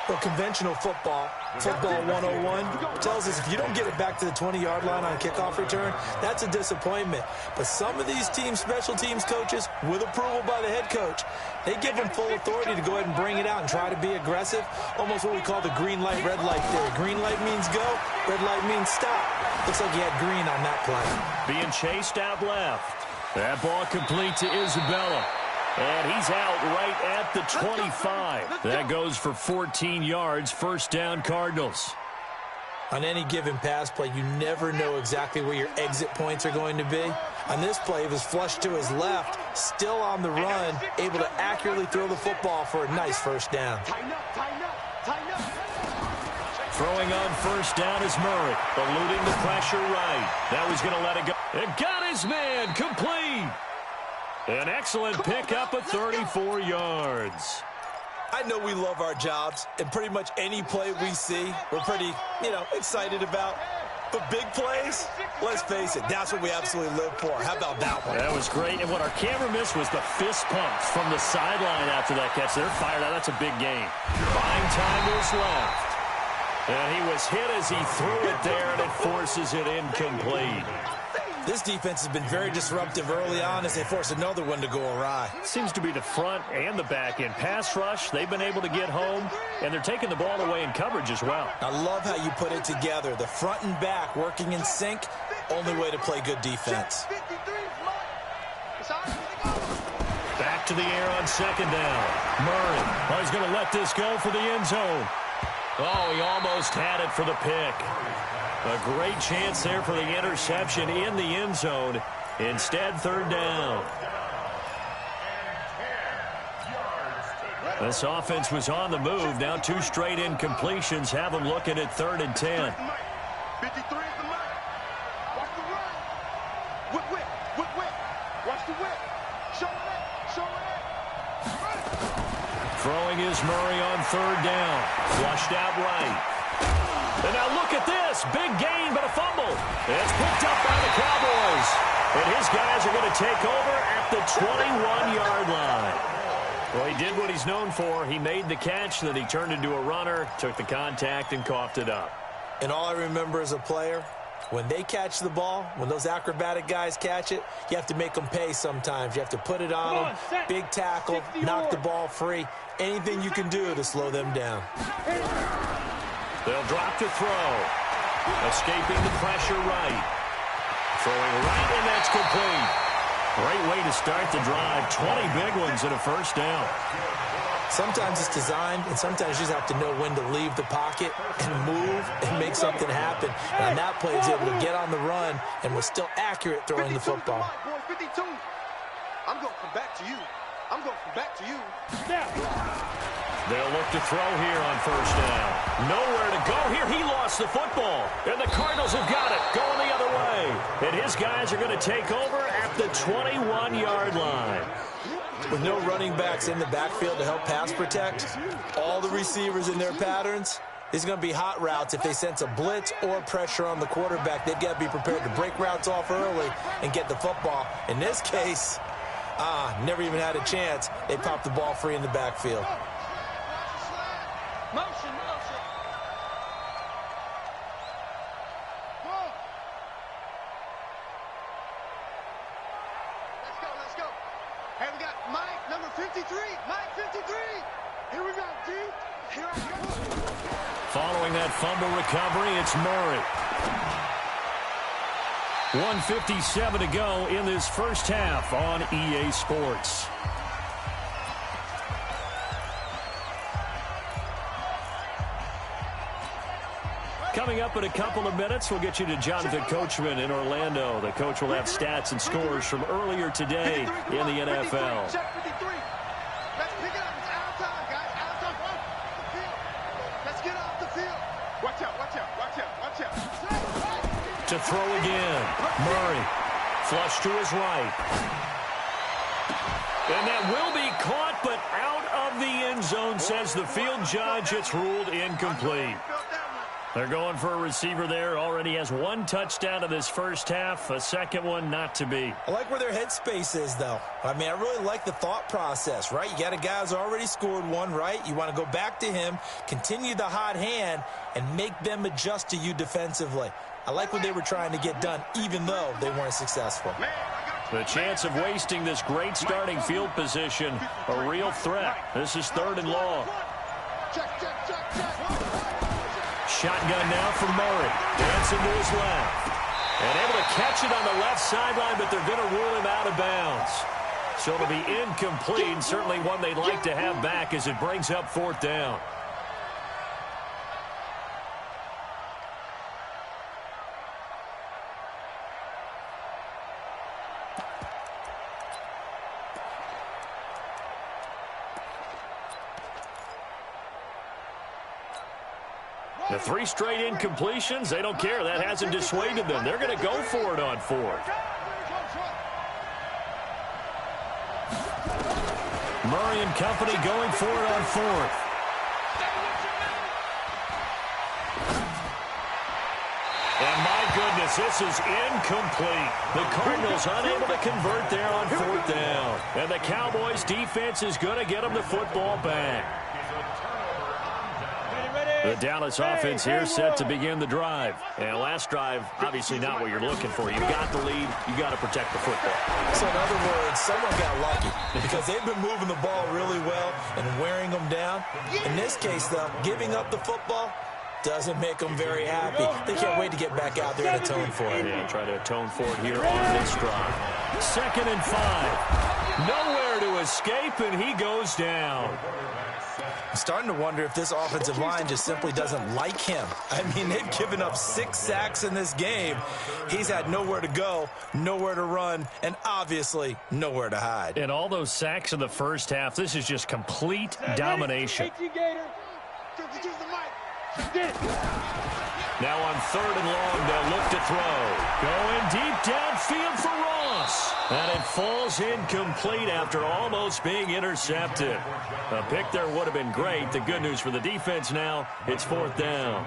For conventional football, Football 101 tells us if you don't get it back to the 20-yard line on kickoff return, that's a disappointment. But some of these special teams coaches, with approval by the head coach, they give them full authority to go ahead and bring it out and try to be aggressive, almost what we call the green light, red light theory. Green light means go, red light means stop. Looks like he had green on that play. Being chased out left. That ball complete to Isabella. And he's out right at the 25. That goes for 14 yards, first down Cardinals. On any given pass play, you never know exactly where your exit points are going to be. On this play, he was flushed to his left, still on the run, able to accurately throw the football for a nice first down. Throwing on first down is Murray, eluding the pressure right. That was going to let it go. It got his man, complete. An excellent pickup of 34 yards. I know we love our jobs, and pretty much any play we see, we're pretty, excited about. But big plays, let's face it, that's what we absolutely live for. How about that one? That was great, and what our camera missed was the fist pumps from the sideline after that catch. They're fired out. That's a big game. Buying time is left. And he was hit as he threw it there, and it forces it incomplete. This defense has been very disruptive early on as they force another one to go awry. Seems to be the front and the back end. Pass rush, they've been able to get home, and they're taking the ball away in coverage as well. I love how you put it together. The front and back working in sync, only way to play good defense. Back to the air on second down. Murray, he's going to let this go for the end zone. Oh, he almost had it for the pick. A great chance there for the interception in the end zone. Instead, third down. This offense was on the move. Now 2 straight incompletions have them looking at 3rd and 10. 53 is the mark. Watch the run. Whip. Watch the whip. Show it. Throwing is Murray on 3rd down. Flushed out right. And now look at this. Big gain, but a fumble. It's picked up by the Cowboys. And his guys are going to take over at the 21-yard line. Well, he did what he's known for. He made the catch, then he turned into a runner, took the contact, and coughed it up. And all I remember as a player, when they catch the ball, when those acrobatic guys catch it, you have to make them pay sometimes. You have to put it on them, big tackle, knock the ball free. Anything you can do to slow them down. They'll drop to throw. Escaping the pressure right. Throwing right, and that's complete. Great way to start the drive. 20 big ones and a first down. Sometimes it's designed, and sometimes you just have to know when to leave the pocket and move and make something happen. And on that play, he was able to get on the run and was still accurate throwing the football. 52. I'm going to come back to you. They'll look to throw here on first down. Nowhere to go here. He lost the football. And the Cardinals have got it. Going the other way. And his guys are going to take over at the 21-yard line. With no running backs in the backfield to help pass protect, all the receivers in their patterns, these are going to be hot routes. If they sense a blitz or pressure on the quarterback, they've got to be prepared to break routes off early and get the football. In this case, never even had a chance. They popped the ball free in the backfield. Motion. Let's go. Hey, we got Mike, number 53. Mike, 53. Here we go, D. Here I go. Following that fumble recovery, it's Murray. 1:57 to go in this first half on EA Sports. Coming up in a couple of minutes, we'll get you to Jonathan Coachman in Orlando. The coach will have stats and scores from earlier today in the NFL. Check 53. Let's pick it up. It's out of time, guys. Out of time. Off the field. Let's get off the field. Watch out. To throw again. Murray. Flush to his right. And that will be caught, but out of the end zone, says the field judge. It's ruled incomplete. They're going for a receiver there. Already has one touchdown in this first half. A second one not to be. I like where their headspace is, though. I mean, I really like the thought process, right? You got a guy who's already scored one, right? You want to go back to him, continue the hot hand, and make them adjust to you defensively. I like what they were trying to get done, even though they weren't successful. The chance of wasting this great starting field position, a real threat. This is 3rd and long. Shotgun now for Murray. Dancing to his left. And able to catch it on the left sideline, but they're going to rule him out of bounds. So it'll be incomplete, certainly one they'd like to have back as it brings up 4th down. The 3 straight incompletions, they don't care. That hasn't dissuaded them. They're going to go for it on 4th. Murray and company going for it on 4th. And my goodness, this is incomplete. The Cardinals unable to convert there on 4th down. And the Cowboys defense is going to get them the football back. The Dallas offense here set to begin the drive. And last drive, obviously not what you're looking for. You got the lead. You got to protect the football. So in other words, someone got lucky because they've been moving the ball really well and wearing them down. In this case, though, giving up the football doesn't make them very happy. They can't wait to get back out there and atone for it. Yeah, try to atone for it here on this drive. 2nd and 5. Nowhere to escape, and he goes down. I'm starting to wonder if this offensive line just simply doesn't like him. I mean, they've given up 6 sacks in this game. He's had nowhere to go, nowhere to run, and obviously nowhere to hide. And all those sacks in the first half, this is just complete domination. Now on 3rd and long, they'll look to throw. Going deep downfield for Ross. And it falls incomplete after almost being intercepted. A pick there would have been great. The good news for the defense now, it's 4th down.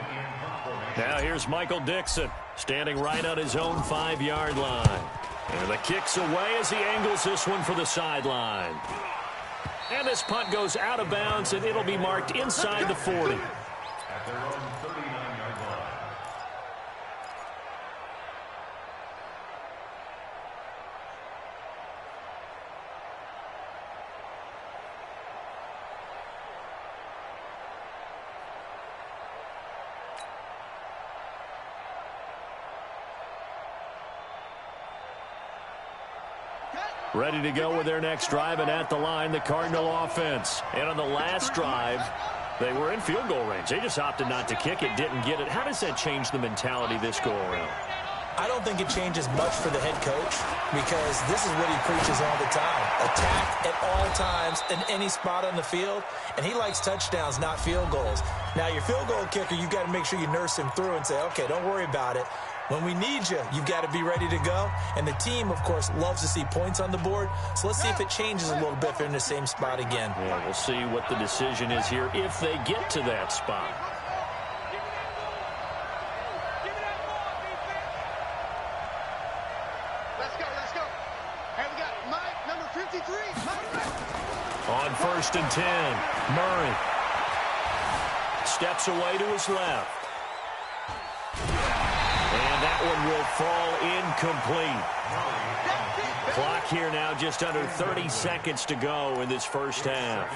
Now here's Michael Dixon, standing right on his own 5-yard line. And the kick's away as he angles this one for the sideline. And this punt goes out of bounds, and it'll be marked inside the 40. At their own 39-yard line. Ready to go with their next drive, and at the line, the Cardinal offense. And on the last drive, they were in field goal range. They just opted not to kick it, didn't get it. How does that change the mentality this go-around? I don't think it changes much for the head coach because this is what he preaches all the time. Attack at all times in any spot on the field, and he likes touchdowns, not field goals. Now, your field goal kicker, you've got to make sure you nurse him through and say, okay, don't worry about it. When we need you, you've got to be ready to go. And the team, of course, loves to see points on the board. So let's see if it changes a little bit if they're in the same spot again. Yeah, we'll see what the decision is here if they get to that spot. Let's go. Hey, we got Mike, number 53. On 1st and 10, Murray steps away to his left. And that one will fall incomplete. Clock here now just under 30 seconds to go in this first half.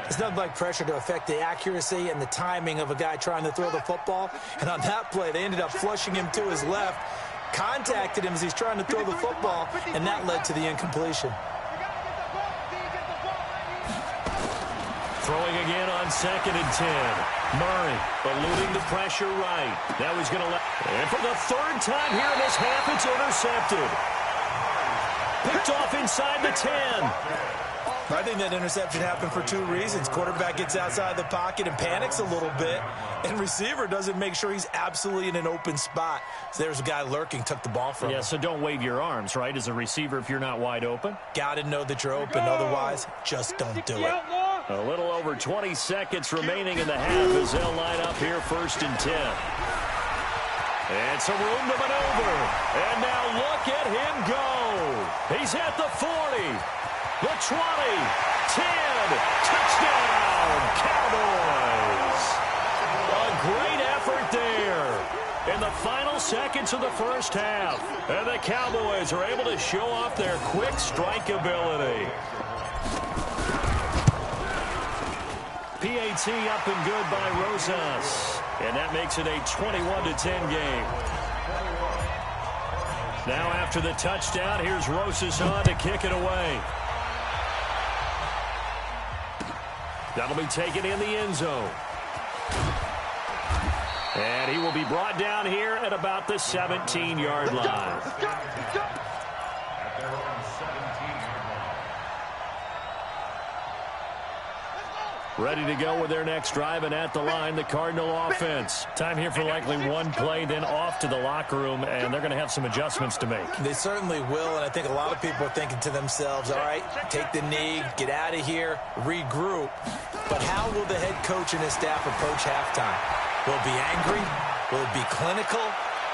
It's nothing like pressure to affect the accuracy and the timing of a guy trying to throw the football. And on that play, they ended up flushing him to his left, contacted him as he's trying to throw the football, and that led to the incompletion. Throwing again on 2nd and 10. Murray eluding the pressure right. That was going to let... And for the 3rd time here in this half, it's intercepted. Picked off inside the 10. I think that interception happened for 2 reasons. Quarterback gets outside the pocket and panics a little bit, and receiver doesn't make sure he's absolutely in an open spot. So there's a guy lurking, took the ball from him. Yeah, so don't wave your arms, right, as a receiver if you're not wide open. Got to know that you're open. Otherwise, just don't do it. A little over 20 seconds remaining in the half as they'll line up here 1st and 10. And some room to maneuver. And now look at him go. He's at the 40, the 20, 10. Touchdown, Cowboys. A great effort there in the final seconds of the first half. And the Cowboys are able to show off their quick strike ability. PAT up and good by Rosas. And that makes it a 21-10 game. Now after the touchdown, here's Rosas on to kick it away. That'll be taken in the end zone. And he will be brought down here at about the 17-yard line. Ready to go with their next drive, and at the line, the Cardinal offense. Time here for likely one play, then off to the locker room, and they're going to have some adjustments to make. They certainly will, and I think a lot of people are thinking to themselves, all right, take the knee, get out of here, regroup. But how will the head coach and his staff approach halftime? Will it be angry? Will it be clinical?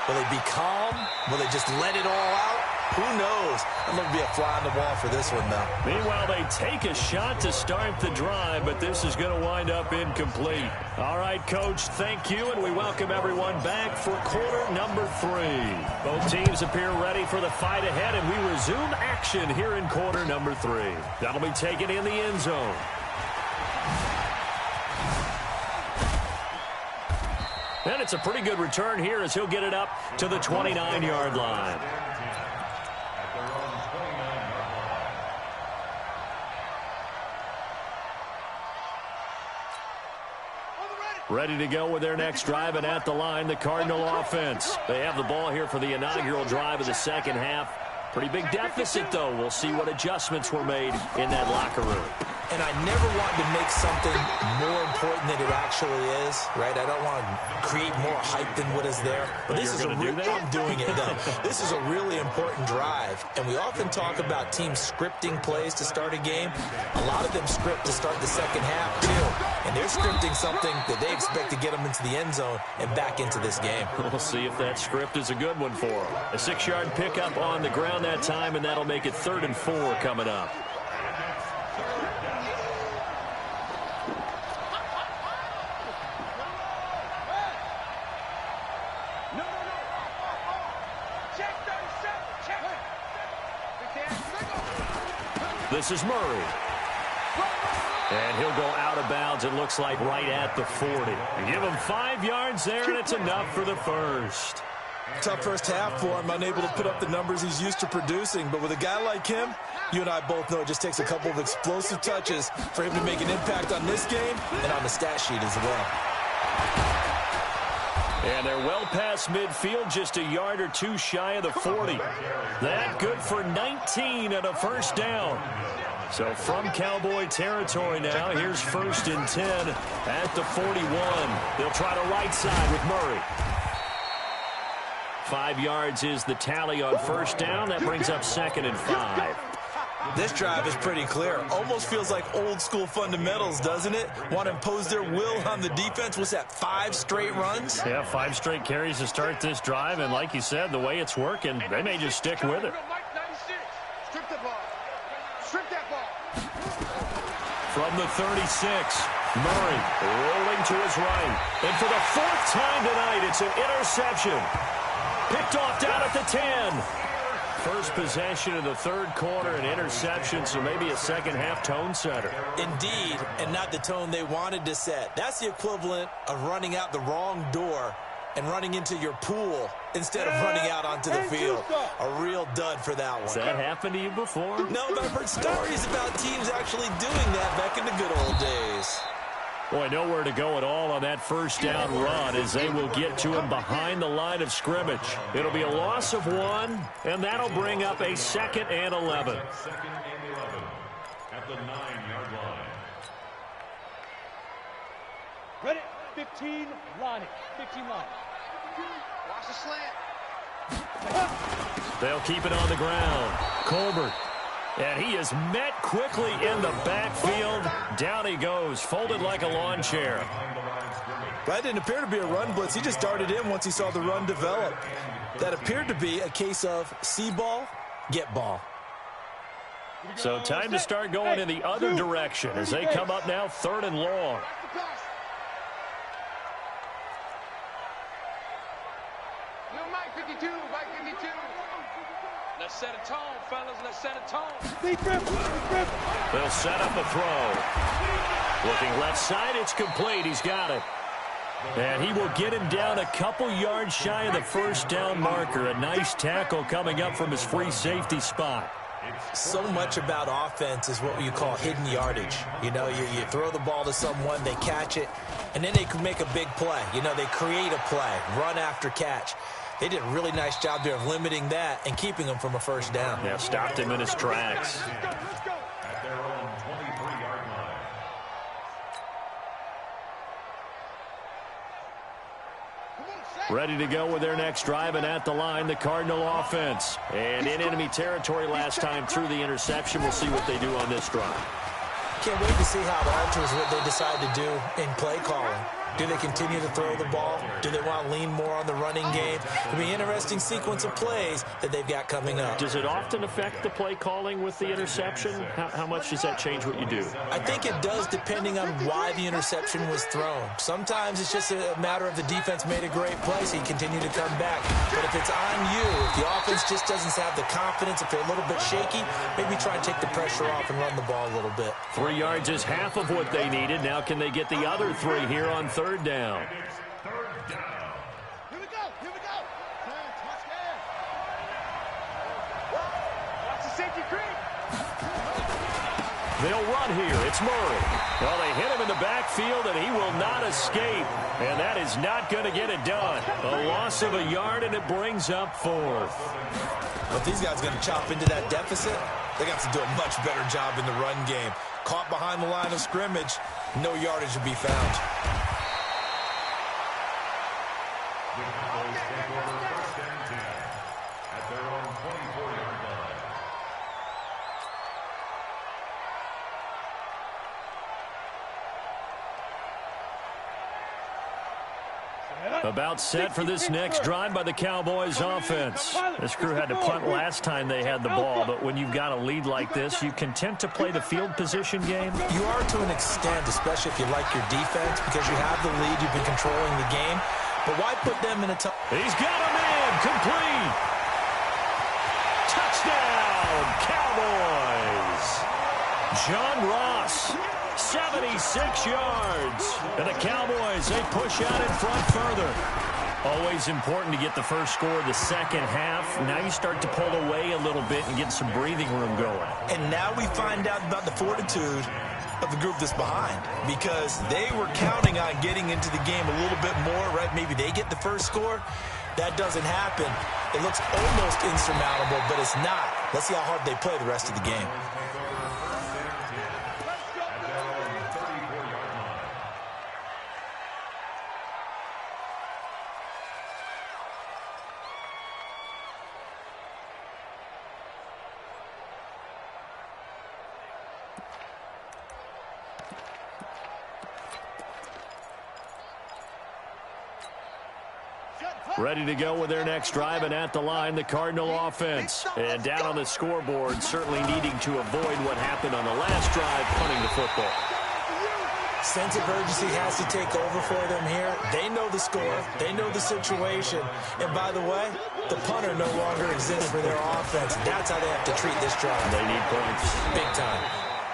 Will it be calm? Will they just let it all out? Who knows? I'm going to be a fly on the wall for this one, though. Meanwhile, they take a shot to start the drive, but this is going to wind up incomplete. All right, Coach, thank you, and we welcome everyone back for quarter number 3. Both teams appear ready for the fight ahead, and we resume action here in quarter number 3. That'll be taken in the end zone. And it's a pretty good return here as he'll get it up to the 29-yard line. Ready to go with their next drive, and at the line, the Cardinal offense. They have the ball here for the inaugural drive of the second half. Pretty big deficit, though. We'll see what adjustments were made in that locker room. And I never wanted to make something more important than it actually is, right? I don't want to create more hype than what is there. But this is I'm doing it, though. This is a really important drive. And we often talk about teams scripting plays to start a game. A lot of them script to start the second half, too. And they're scripting something that they expect to get them into the end zone and back into this game. We'll see if that script is a good one for them. A 6-yard pickup on the ground that time, and that'll make it 3rd and 4 coming up. This is Murray. And he'll go out of bounds, it looks like right at the 40. You give him 5 yards there, and it's enough for the first. Tough first half for him, unable to put up the numbers he's used to producing. But with a guy like him, you and I both know it just takes a couple of explosive touches for him to make an impact on this game and on the stat sheet as well. And they're well past midfield, just a yard or 2 shy of the 40. That good for 19 and a first down. So from Cowboy territory now, here's 1st and 10 at the 41. They'll try to right side with Murray. 5 yards is the tally on first down. That brings up 2nd and 5. This drive is pretty clear. Almost feels like old school fundamentals, doesn't it? Want to impose their will on the defense. What's that, 5 straight runs? Yeah, 5 straight carries to start this drive. And like you said, the way it's working, they may just stick with it. Strip the ball. Strip that ball. From the 36, Murray rolling to his right. And for the 4th time tonight, it's an interception. Picked off down at the 10. First possession of the 3rd quarter, an interception, so maybe a second-half tone setter. Indeed, and not the tone they wanted to set. That's the equivalent of running out the wrong door and running into your pool instead of running out onto the field. A real dud for that one. Has that happened to you before? No, but I've heard stories about teams actually doing that back in the good old days. Boy, nowhere to go at all on that first down run as they will get to him behind the line of scrimmage. It'll be a loss of 1, and that'll bring up a 2nd and 11. 2nd and 11 at the 9-yard line. Ready? 15, line it. 15 line. Watch the slant. They'll keep it on the ground. Colbert And he is met quickly in the backfield. Down he goes, folded like a lawn chair. That didn't appear to be a run blitz. He just darted in once he saw the run develop. That appeared to be a case of see ball, get ball. So time to start going in the other direction as they come up now 3rd and long. Mike 52, Mike 52. Let's set a tone, fellas. Let's set a tone. They'll set up a throw. Looking left side, it's complete. He's got it. And he will get him down a couple yards shy of the first down marker. A nice tackle coming up from his free safety spot. So much about offense is what you call hidden yardage. You know, you throw the ball to someone, they catch it, and then they can make a big play. You know, they create a play, run after catch. They did a really nice job there of limiting that and keeping him from a first down. Yeah, stopped him in his tracks. At their own 23-yard line. Ready to go with their next drive, and at the line, the Cardinal offense. And in enemy territory last time through the interception. We'll see what they do on this drive. Can't wait to see how it alters what they decide to do in play calling. Do they continue to throw the ball? Do they want to lean more on the running game? It'll be an interesting sequence of plays that they've got coming up. Does it often affect the play calling with the interception? How much does that change what you do? I think it does depending on why the interception was thrown. Sometimes it's just a matter of the defense made a great play, so you continue to come back. But if it's on you, if the offense just doesn't have the confidence, if they're a little bit shaky, maybe try and take the pressure off and run the ball a little bit. 3 yards is half of what they needed. Now can they get the other 3 here on 3rd down? And it's 3rd down. Here we go. Touchdown. Watch the safety creep. They'll run here. It's Murray. Well, they hit him in the backfield, and he will not escape. And that is not going to get it done. A loss of a yard, and it brings up 4th. But these guys are going to chop into that deficit. They got to do a much better job in the run game. Caught behind the line of scrimmage, no yardage to be found. The Cowboys take over 1st and 10 at their own 24-yard line. About set for this next drive by the Cowboys offense. This crew had to punt last time they had the ball, but when you've got a lead like this, you content to play the field position game? You are to an extent, especially if you like your defense, because you have the lead, you've been controlling the game. But why put them in a tough... He's got a man, complete. Touchdown, Cowboys. John Ross. 76 yards. And the Cowboys, they push out in front further. Always important to get the first score of the second half. Now you start to pull away a little bit and get some breathing room going. And now we find out about the fortitude of the group that's behind, because they were counting on getting into the game a little bit more, right? Maybe they get the first score. That doesn't happen. It looks almost insurmountable, but it's not. Let's see how hard they play the rest of the game. Ready to go with their next drive, and at the line, the Cardinal offense. And down on the scoreboard, certainly needing to avoid what happened on the last drive, punting the football. Sense of urgency has to take over for them here. They know the score. They know the situation. And by the way, the punter no longer exists for their offense. That's how they have to treat this drive. They need points. Big time.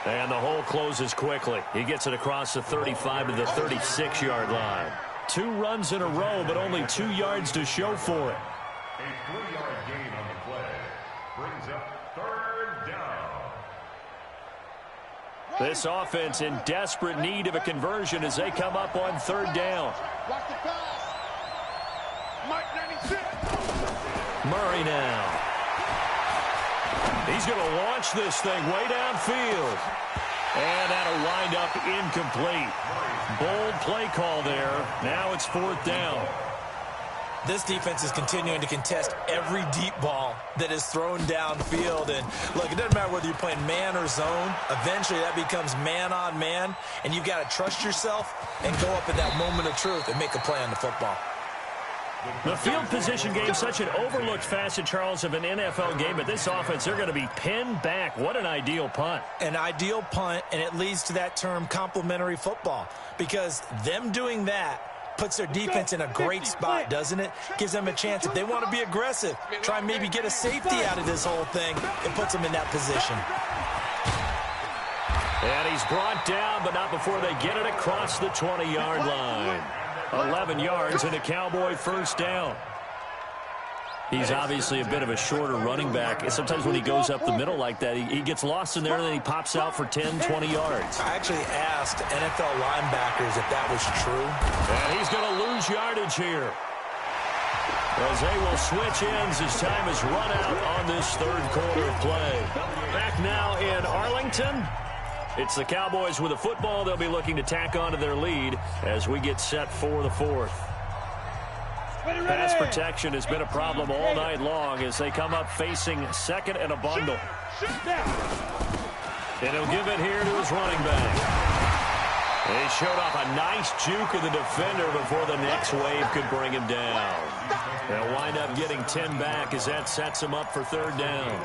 And the hole closes quickly. He gets it across the 35 to the 36-yard line. 2 runs in a row, but only 2 yards to show for it. A 3-yard gain on the play brings up 3rd down. This offense in desperate need of a conversion as they come up on 3rd down. Watch the pass. Mike 96. Murray now. He's going to launch this thing way downfield. And that'll wind up incomplete. Bold play call there. Now it's 4th down. This defense is continuing to contest every deep ball that is thrown downfield. And look, it doesn't matter whether you're playing man or zone. Eventually that becomes man on man, and you've got to trust yourself and go up at that moment of truth and make a play on the football. The field position game, such an overlooked facet, Charles, of an NFL game, but this offense, they're going to be pinned back. What an ideal punt. An ideal punt, and it leads to that term complementary football, because them doing that puts their defense in a great spot, doesn't it? Gives them a chance. If they want to be aggressive, try and maybe get a safety out of this whole thing, it puts them in that position. And he's brought down, but not before they get it across the 20-yard line. 11 yards and a Cowboy first down. He's obviously a bit of a shorter running back. Sometimes when he goes up the middle like that, he gets lost in there, and then he pops out for 10, 20 yards. I actually asked NFL linebackers if that was true. And he's going to lose yardage here, as they will switch ends as time is run out on this third quarter of play. Back now in Arlington. It's the Cowboys with a football. They'll be looking to tack on to their lead as we get set for the fourth. Pass protection has been a problem all night long as they come up facing second and a bundle. And he'll give it here to his running back. He showed off a nice juke of the defender before the next wave could bring him down. They'll wind up getting 10 back as that sets him up for third down.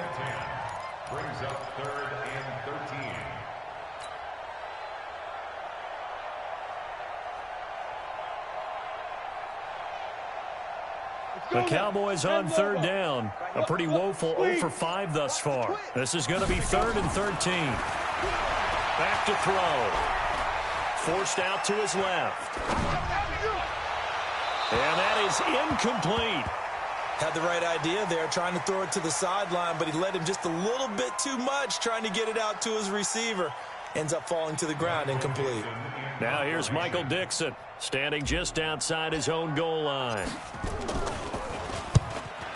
Brings up third and 13. The Cowboys on third down. A pretty woeful 0 for 5 thus far. This is going to be third and 13. Back to throw. Forced out to his left. And that is incomplete. Had the right idea there, trying to throw it to the sideline, but he led him just a little bit too much, trying to get it out to his receiver. Ends up falling to the ground, incomplete. Now here's Michael Dixon, standing just outside his own goal line.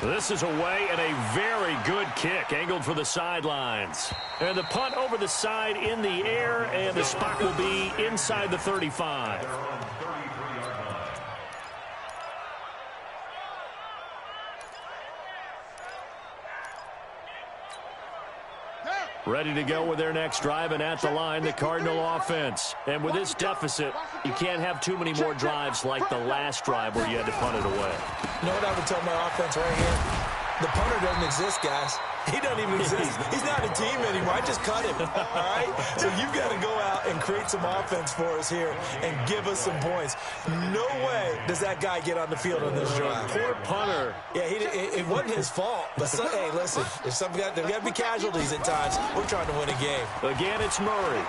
This is away and a very good kick, angled for the sidelines. And the punt over the side in the air, and the spot will be inside the 35. Ready to go with their next drive, and at the line, the Cardinal offense. And with this deficit, you can't have too many more drives like the last drive where you had to punt it away. You know what I would tell my offense right here? The punter doesn't exist, guys. He doesn't even exist. He's not a team anymore. I just cut him, all right? So you've got to go out and create some offense for us here and give us some points. No way does that guy get on the field on this drive. Poor punter. Yeah, it wasn't his fault. But, hey, listen, there's got to be casualties at times. We're trying to win a game. Again, it's Murray.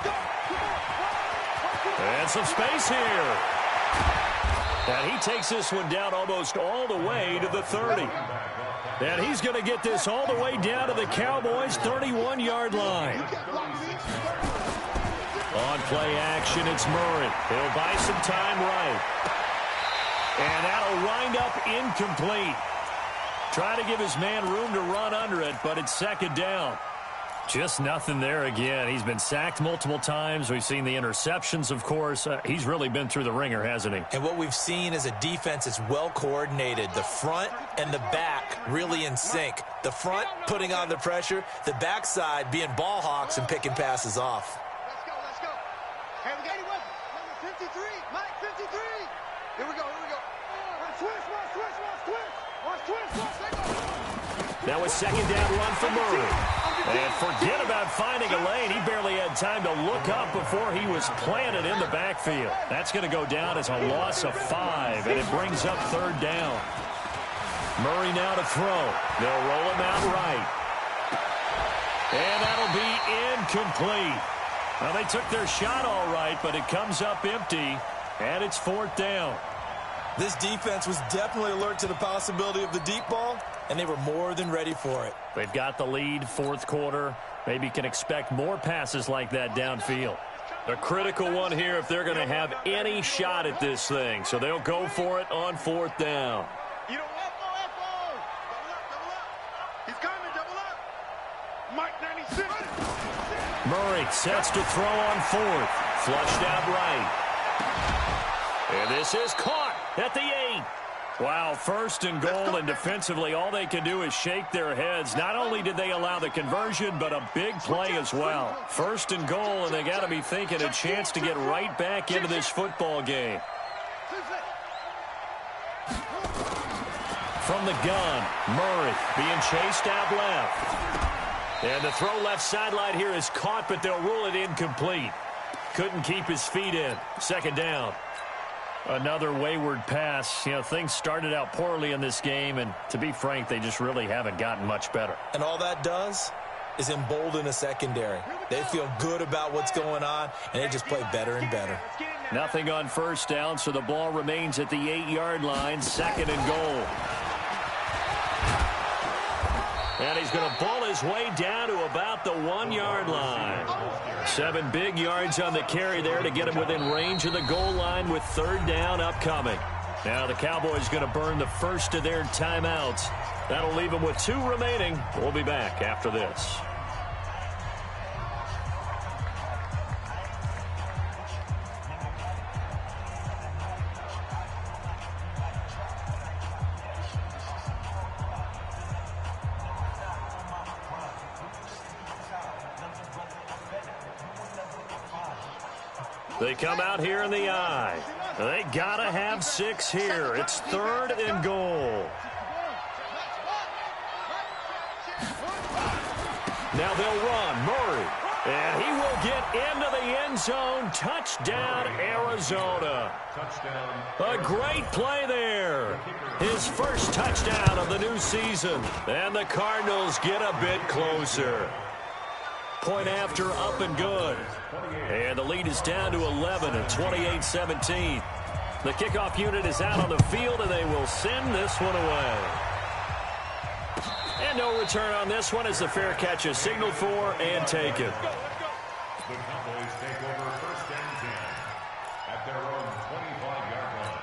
And some space here. And he takes this one down almost all the way to the 30. And he's going to get this all the way down to the Cowboys' 31-yard line. On play action, it's Murray. He'll buy some time right. And that'll wind up incomplete. Try to give his man room to run under it, but it's second down. Just nothing there again. He's been sacked multiple times. We've seen the interceptions, of course. He's really been through the ringer, hasn't he? And what we've seen is a defense that's well coordinated. The front and the back really in sync. The front putting on the pressure. The backside being ball hawks and picking passes off. Let's go, let's go. Hey, we got it. Number 53, Mike 53. Here we go, here we go. Watch twist. Now a second down run for Murray. And forget about finding a lane. He barely had time to look up before he was planted in the backfield. That's going to go down as a loss of 5, and it brings up third down. Murray now to throw. They'll roll him out right. And that'll be incomplete. Well, they took their shot all right, but it comes up empty, and it's fourth down. This defense was definitely alert to the possibility of the deep ball, and they were more than ready for it. They've got the lead, fourth quarter. Maybe can expect more passes like that downfield. A critical one here if they're going to have any shot at this thing. So they'll go for it on fourth down. You know, F-O. Double up. He's coming, double up. Mike 96. Murray sets to throw on fourth. Flushed out right. And this is caught at the 8. Wow, first and goal, and defensively all they can do is shake their heads. Not only did they allow the conversion, but a big play as well. First and goal, and they got to be thinking a chance to get right back into this football game. From the gun, Murray being chased out left. And the throw left sideline here is caught, but they'll rule it incomplete. Couldn't keep his feet in. Second down. Another wayward pass. You know, things started out poorly in this game, and to be frank, they just really haven't gotten much better. And all that does is embolden a secondary. They feel good about what's going on, and they just play better and better. Nothing on first down, so the ball remains at the 8-yard line, second and goal. And he's going to pull his way down to about the 1-yard line. 7 big yards on the carry there to get him within range of the goal line with third down upcoming. Now the Cowboys going to burn the first of their timeouts. That'll leave them with 2 remaining. We'll be back after this. They come out here in the eye. They got to have 6 here. It's third and goal. Now they'll run. Murray. And he will get into the end zone. Touchdown, Arizona. A great play there. His first touchdown of the new season. And the Cardinals get a bit closer. Point after, up and good. And the lead is down to 11 at 28-17. The kickoff unit is out on the field, and they will send this one away. And no return on this one as the fair catch is signaled for and taken. The Cowboys take over first and 10 at their own 25-yard line.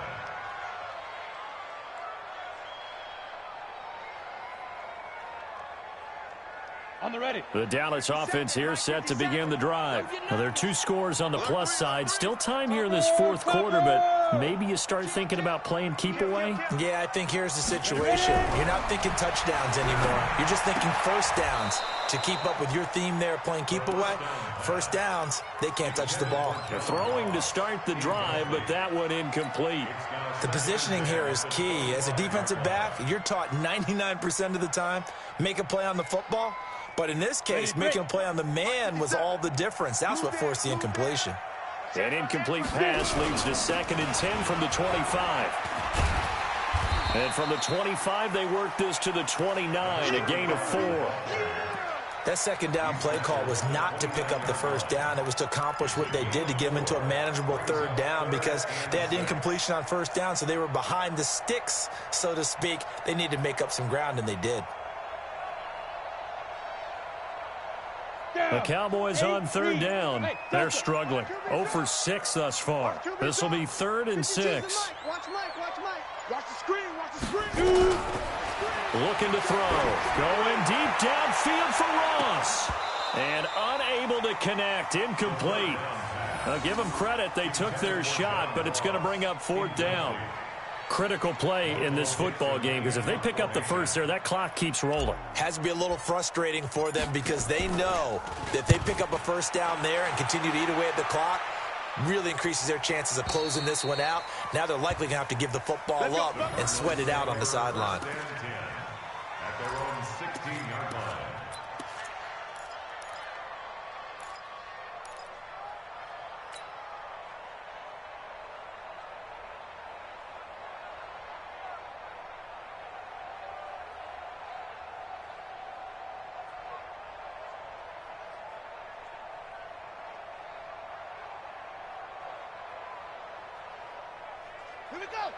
On the ready. The Dallas offense here set to begin the drive. Now, there are 2 scores on the plus side. Still time here in this fourth quarter, but maybe you start thinking about playing keep away? Yeah, I think here's the situation. You're not thinking touchdowns anymore. You're just thinking first downs. To keep up with your theme there, playing keep away, first downs, they can't touch the ball. They're throwing to start the drive, but that one incomplete. The positioning here is key. As a defensive back, you're taught 99% of the time, make a play on the football. But in this case, making a play on the man was all the difference. That's what forced the incompletion. An incomplete pass leads to 2nd and 10 from the 25. And from the 25, they work this to the 29, a gain of 4. That second down play call was not to pick up the first down. It was to accomplish what they did to get them into a manageable third down because they had incompletion on first down, so they were behind the sticks, so to speak. They needed to make up some ground, and they did. The Cowboys on third down. They're struggling. 0 for 6 thus far. This will be 3rd and 6. Watch Mike. Watch the screen. Looking to throw. Going deep downfield for Ross. And unable to connect. Incomplete. I'll give them credit. They took their shot, but it's going to bring up 4th down. Critical play in this football game because if they pick up the first there, that clock keeps rolling. Has to be a little frustrating for them because they know that if they pick up a first down there and continue to eat away at the clock, really increases their chances of closing this one out. Now they're likely going to have to give the football up and sweat it out on the sideline. At their own 16-yard line.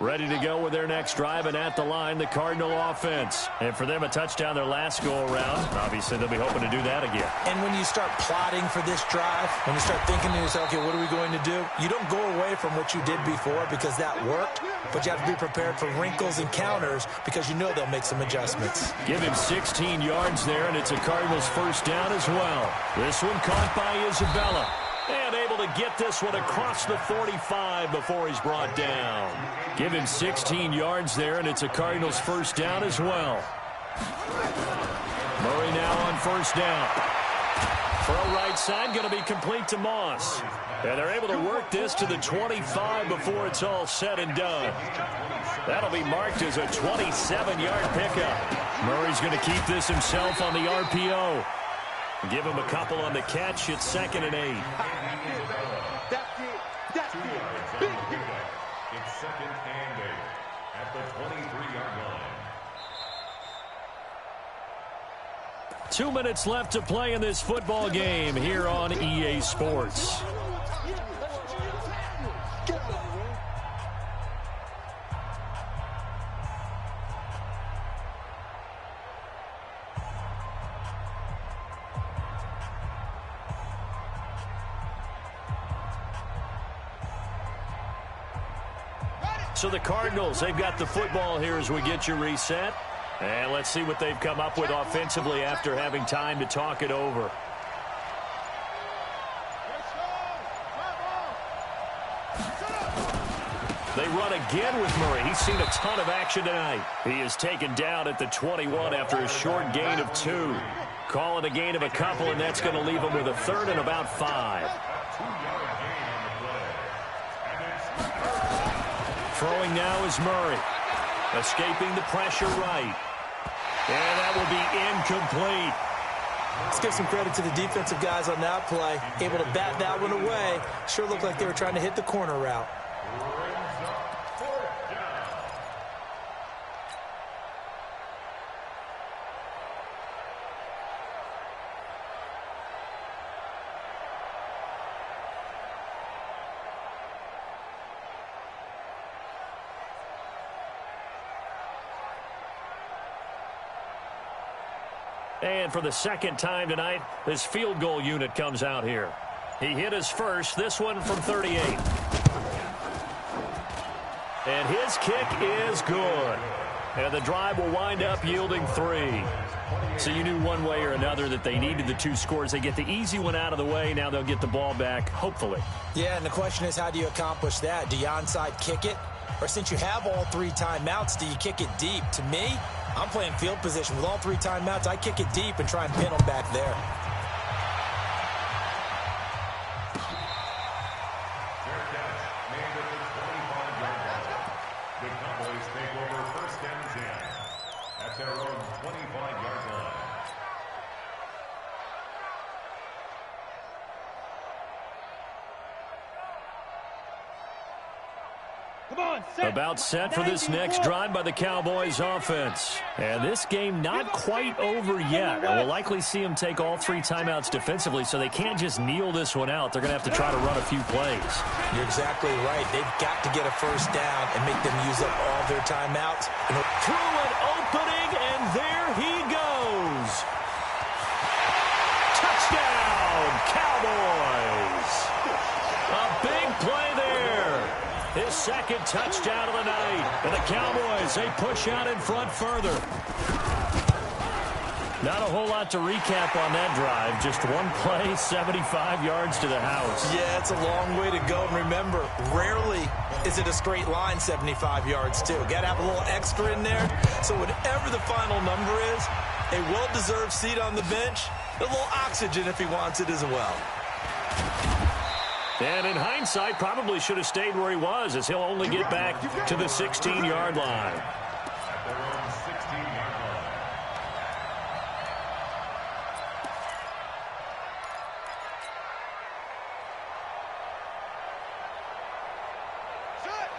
Ready to go with their next drive, and at the line, the Cardinal offense. And for them, a touchdown their last go-around. Obviously, they'll be hoping to do that again. And when you start plotting for this drive, when you start thinking to yourself, okay, what are we going to do? You don't go away from what you did before because that worked, but you have to be prepared for wrinkles and counters because you know they'll make some adjustments. Give him 16 yards there, and it's a Cardinals first down as well. This one caught by Isabella. And able able to get this one across the 45 before he's brought down. Give him 16 yards there, and it's a Cardinals first down as well. Murray now on first down. Throw right side, going to be complete to Moss. And they're able to work this to the 25 before it's all said and done. That'll be marked as a 27-yard pickup. Murray's going to keep this himself on the RPO. Give him a couple on the catch. It's 2nd and 8. That's it. That's it. Big hit. It's 2nd and 8 at the 23-yard line. 2 minutes left to play in this football game here on EA Sports. So the Cardinals, they've got the football here as we get you reset. And let's see what they've come up with offensively after having time to talk it over. They run again with Murray. He's seen a ton of action tonight. He is taken down at the 21 after a short gain of 2. Call it a gain of a couple, and that's going to leave him with a 3rd and about 5. Throwing now is Murray. Escaping the pressure right. And that will be incomplete. Let's give some credit to the defensive guys on that play. Able to bat that one away. Sure looked like they were trying to hit the corner route. And for the second time tonight, this field goal unit comes out here. He hit his first, this one from 38. And his kick is good. And the drive will wind up yielding 3. So you knew one way or another that they needed the 2 scores. They get the easy one out of the way. Now they'll get the ball back, hopefully. Yeah, and the question is, how do you accomplish that? Do you onside kick it? Or since you have all 3 timeouts, do you kick it deep? To me, I'm playing field position. With all 3 timeouts, I kick it deep and try and pin them back there. The Cowboys take over 1st and 10 at their own 25-yard line. About set for this next drive by the Cowboys offense. And this game not quite over yet. And we'll likely see them take all 3 timeouts defensively, so they can't just kneel this one out. They're going to have to try to run a few plays. You're exactly right. They've got to get a first down and make them use up all their timeouts. Through an opening, and there he goes. Touchdown, Cowboys. A big play there. His 2nd touchdown of the night. And the Cowboys, they push out in front further. Not a whole lot to recap on that drive. Just one play, 75 yards to the house. Yeah, it's a long way to go. And remember, rarely is it a straight line 75 yards, too. Got to have a little extra in there. So whatever the final number is, a well-deserved seat on the bench, a little oxygen if he wants it as well. And in hindsight, probably should have stayed where he was, as he'll only get back to the 16-yard line. At their own 16-yard line.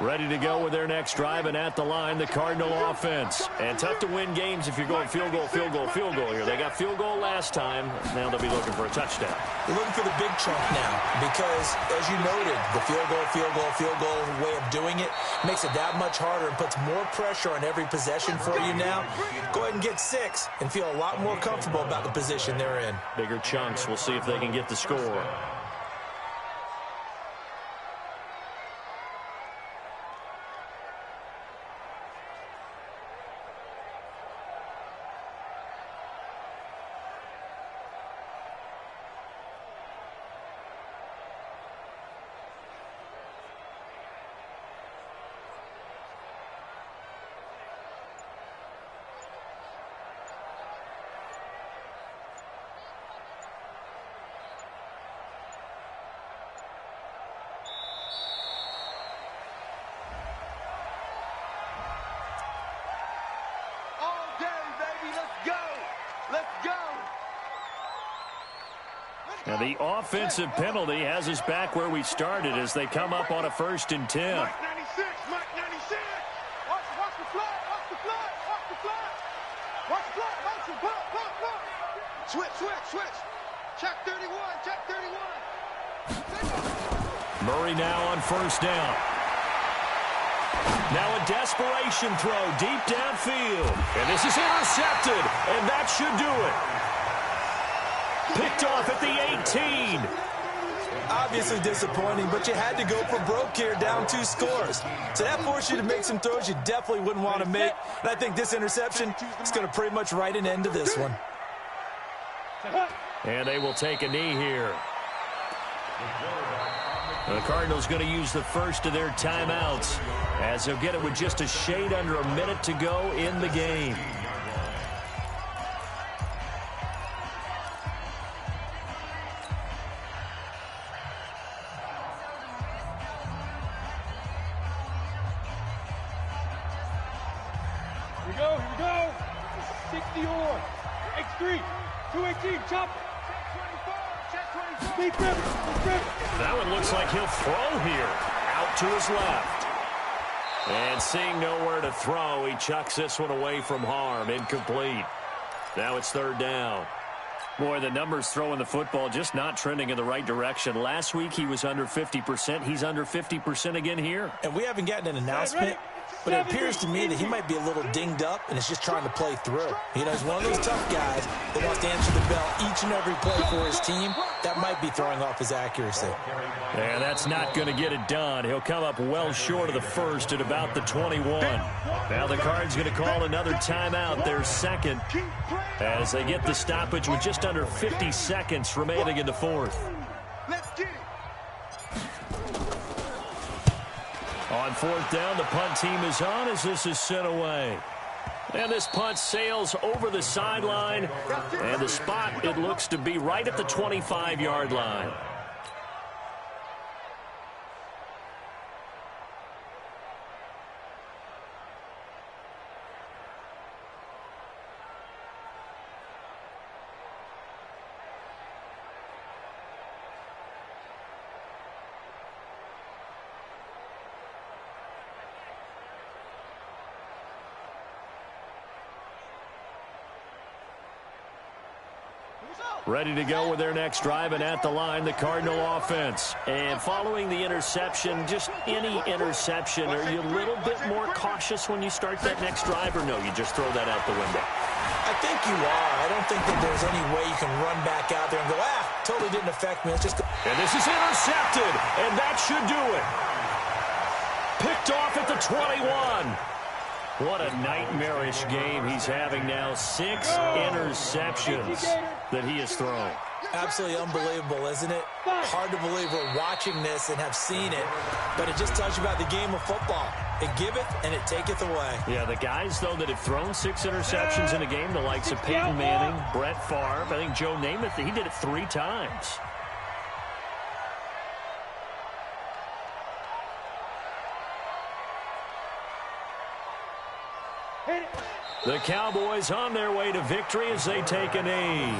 Ready to go with their next drive, and at the line, the Cardinal offense. And tough to win games if you're going field goal, field goal, field goal here. They got field goal last time. Now they'll be looking for a touchdown. They're looking for the big chunk now because, as you noted, the field goal way of doing it makes it that much harder and puts more pressure on every possession for you now. Go ahead and get 6 and feel a lot more comfortable about the position they're in. Bigger chunks. We'll see if they can get the score. go. And the offensive penalty has us back where we started as they come up on a 1st and 10. Mike 96, Mike 96. Watch the flag, watch the flag, watch the flag. Watch the flag, watch the flag, look. Switch. Check 31, check 31. Murray now on 1st down. Now a desperation throw deep downfield. And this is intercepted, and that should do it. Picked off at the 18. Obviously disappointing, but you had to go for broke here, down 2 scores. So that forced you to make some throws you definitely wouldn't want to make. And I think this interception is going to pretty much write an end to this one. And they will take a knee here. The Cardinals going to use the first of their timeouts as they'll get it with just a shade under a minute to go in the game. Here we go. 60 on. X3. 218. Chop. Check 24. That one looks like he'll throw here. Out to his left. And seeing nowhere to throw, he chucks this one away from harm. Incomplete. Now it's 3rd down. Boy, the numbers throwing the football just not trending in the right direction. Last week he was under 50%. He's under 50% again here. And we haven't gotten an announcement, but it appears to me that he might be a little dinged up and is just trying to play through. You know, he's one of those tough guys that wants to answer the bell each and every play for his team. That might be throwing off his accuracy. And that's not going to get it done. He'll come up well short of the first at about the 21. Now the Cards going to call another timeout, their second, as they get the stoppage with just under 50 seconds remaining in the 4th. Let's get it. On 4th down, the punt team is on as this is sent away. And this punt sails over the sideline. And the spot, it looks to be right at the 25-yard line. Ready to go with their next drive, and at the line, the Cardinal offense. And following the interception, just any interception, are you a little bit more cautious when you start that next drive, or no, you just throw that out the window? I think you are. I don't think that there's any way you can run back out there and go, totally didn't affect me. Let's just go. And this is intercepted, and that should do it. Picked off at the 21. What a nightmarish game he's having now. 6 interceptions that he has thrown. Absolutely unbelievable, isn't it? Hard to believe we're watching this and have seen it, but it just tells you about the game of football. It giveth and it taketh away. Yeah, the guys, though, that have thrown 6 interceptions in a game, the likes of Peyton Manning, Brett Favre, I think Joe Namath, he did it 3 times. The Cowboys on their way to victory as they take a knee.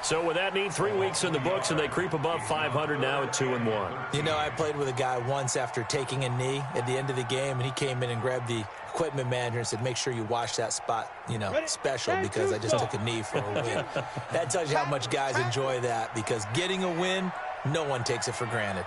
So with that knee, 3 weeks in the books, and they creep above 500 now at 2-1. You know, I played with a guy once after taking a knee at the end of the game, and he came in and grabbed the equipment manager and said, make sure you watch that spot, you know, special, because I just took a knee for a win. That tells you how much guys enjoy that, because getting a win, no one takes it for granted.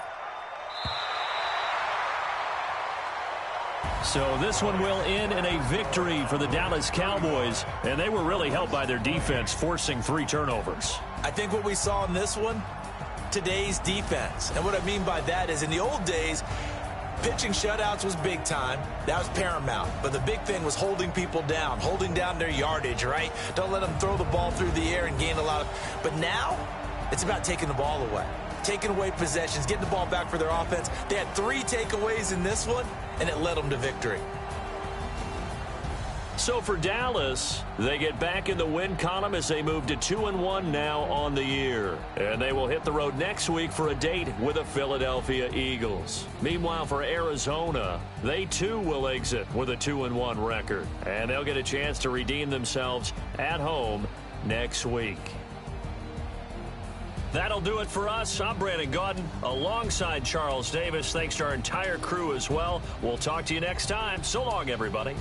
So this one will end in a victory for the Dallas Cowboys, and they were really helped by their defense, forcing 3 turnovers. I think what we saw in this one, today's defense. And what I mean by that is in the old days, pitching shutouts was big time. That was paramount. But the big thing was holding people down, holding down their yardage, right? Don't let them throw the ball through the air and gain a lot of... But now, it's about taking the ball away. Taking away possessions, getting the ball back for their offense. They had 3 takeaways in this one, and it led them to victory. So for Dallas, they get back in the win column as they move to 2-1 now on the year. And they will hit the road next week for a date with the Philadelphia Eagles. Meanwhile, for Arizona, they too will exit with a 2-1 record. And they'll get a chance to redeem themselves at home next week. That'll do it for us. I'm Brandon Gaudin alongside Charles Davis. Thanks to our entire crew as well. We'll talk to you next time. So long, everybody.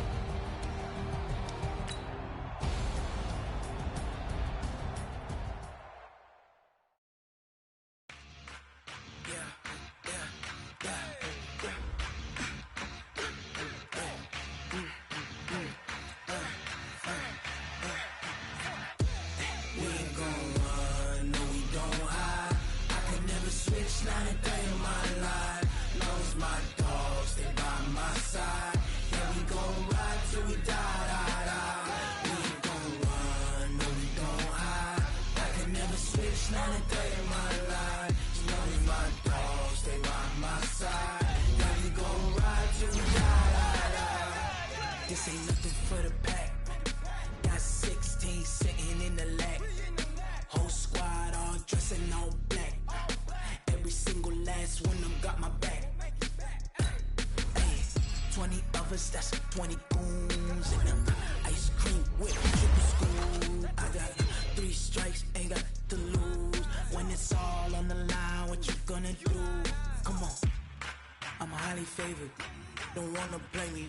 This ain't nothing for the pack. Got 16 sitting in the lap. Whole squad all dressing all black. Every single last one of them got my back. Hey, 20 of us, that's 20 goons. And them ice cream whip, triple school. I got 3 strikes, ain't got to lose. When it's all on the line, what you gonna do? Come on, I'm highly favored. Don't wanna play me,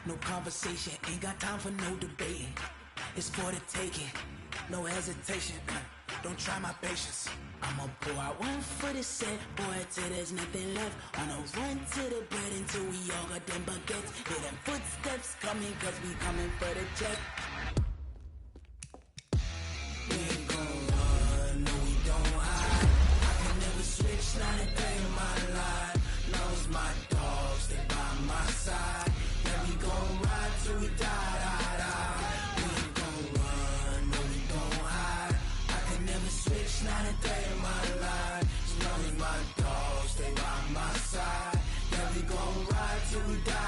no conversation, ain't got time for no debating. It's for the taking, no hesitation. Don't try my patience. I'ma pour out one for the set, boy, till there's nothing left. On a run to the bread until we all got them baguettes. Hear them footsteps coming, cause we coming for the check. We ain't gon' run, no we don't hide. I can never switch, not a day in my life. Knows my dogs, they by my side. We gon' ride till we die. We ain't gon' run, no we don't hide. I can never switch, not a day in my life. As long as my dogs stay by my side. Yeah, we gon' ride till we die.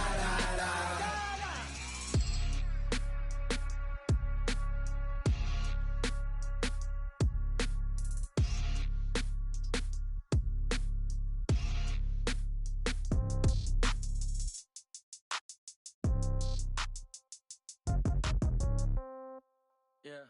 Yeah.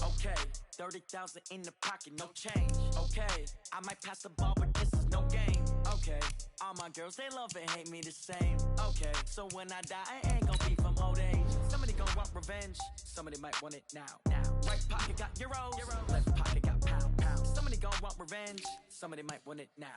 Okay, 30,000 in the pocket, no change. Okay, I might pass the ball, but this is no game. Okay, all my girls, they love and hate me the same. Okay, so when I die, I ain't gon' be from old age. Somebody gon' want revenge, somebody might want it now. Right pocket got euros, left pocket got pound. Somebody gon' want revenge, somebody might want it now.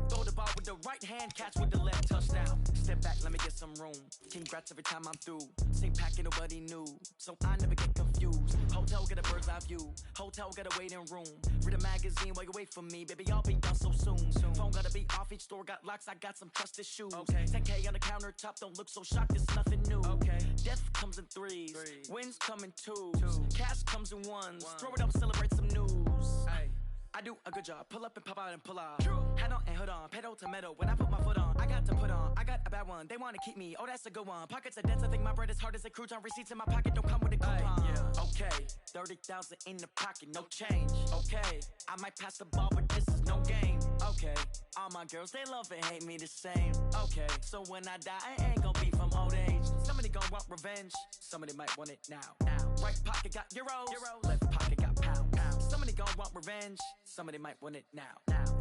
Throw the ball with the right hand, catch with the left, touchdown. Step back, let me get some room. Congrats every time I'm through. Same packet, nobody knew, so I never get confused. Hotel get a bird's eye view, hotel got a waiting room. Read a magazine while you wait for me, baby, I'll be done so soon. Phone gotta be off, each store got locks, I got some trusted shoes. 10K on the countertop, don't look so shocked, it's nothing new. Death comes in threes, wins come in twos, cash comes in ones. Throw it up, celebrate some news. I do a good job, pull up and pop out and pull out. Head on and hood on, pedal to metal. When I put my foot on, I got to put on. I got a bad one, they wanna keep me, oh that's a good one. Pockets are dense, I think my bread is hard as a crouton. Receipts in my pocket don't come with a coupon. Okay, 30,000 in the pocket, no change. Okay, I might pass the ball, but this is no game. Okay, all my girls, they love and hate me the same. Okay, so when I die, I ain't gon' be from old age. Somebody gon' want revenge, somebody might want it now. Right pocket got euros, left pocket got pound. Somebody gon' want revenge, somebody might want it now.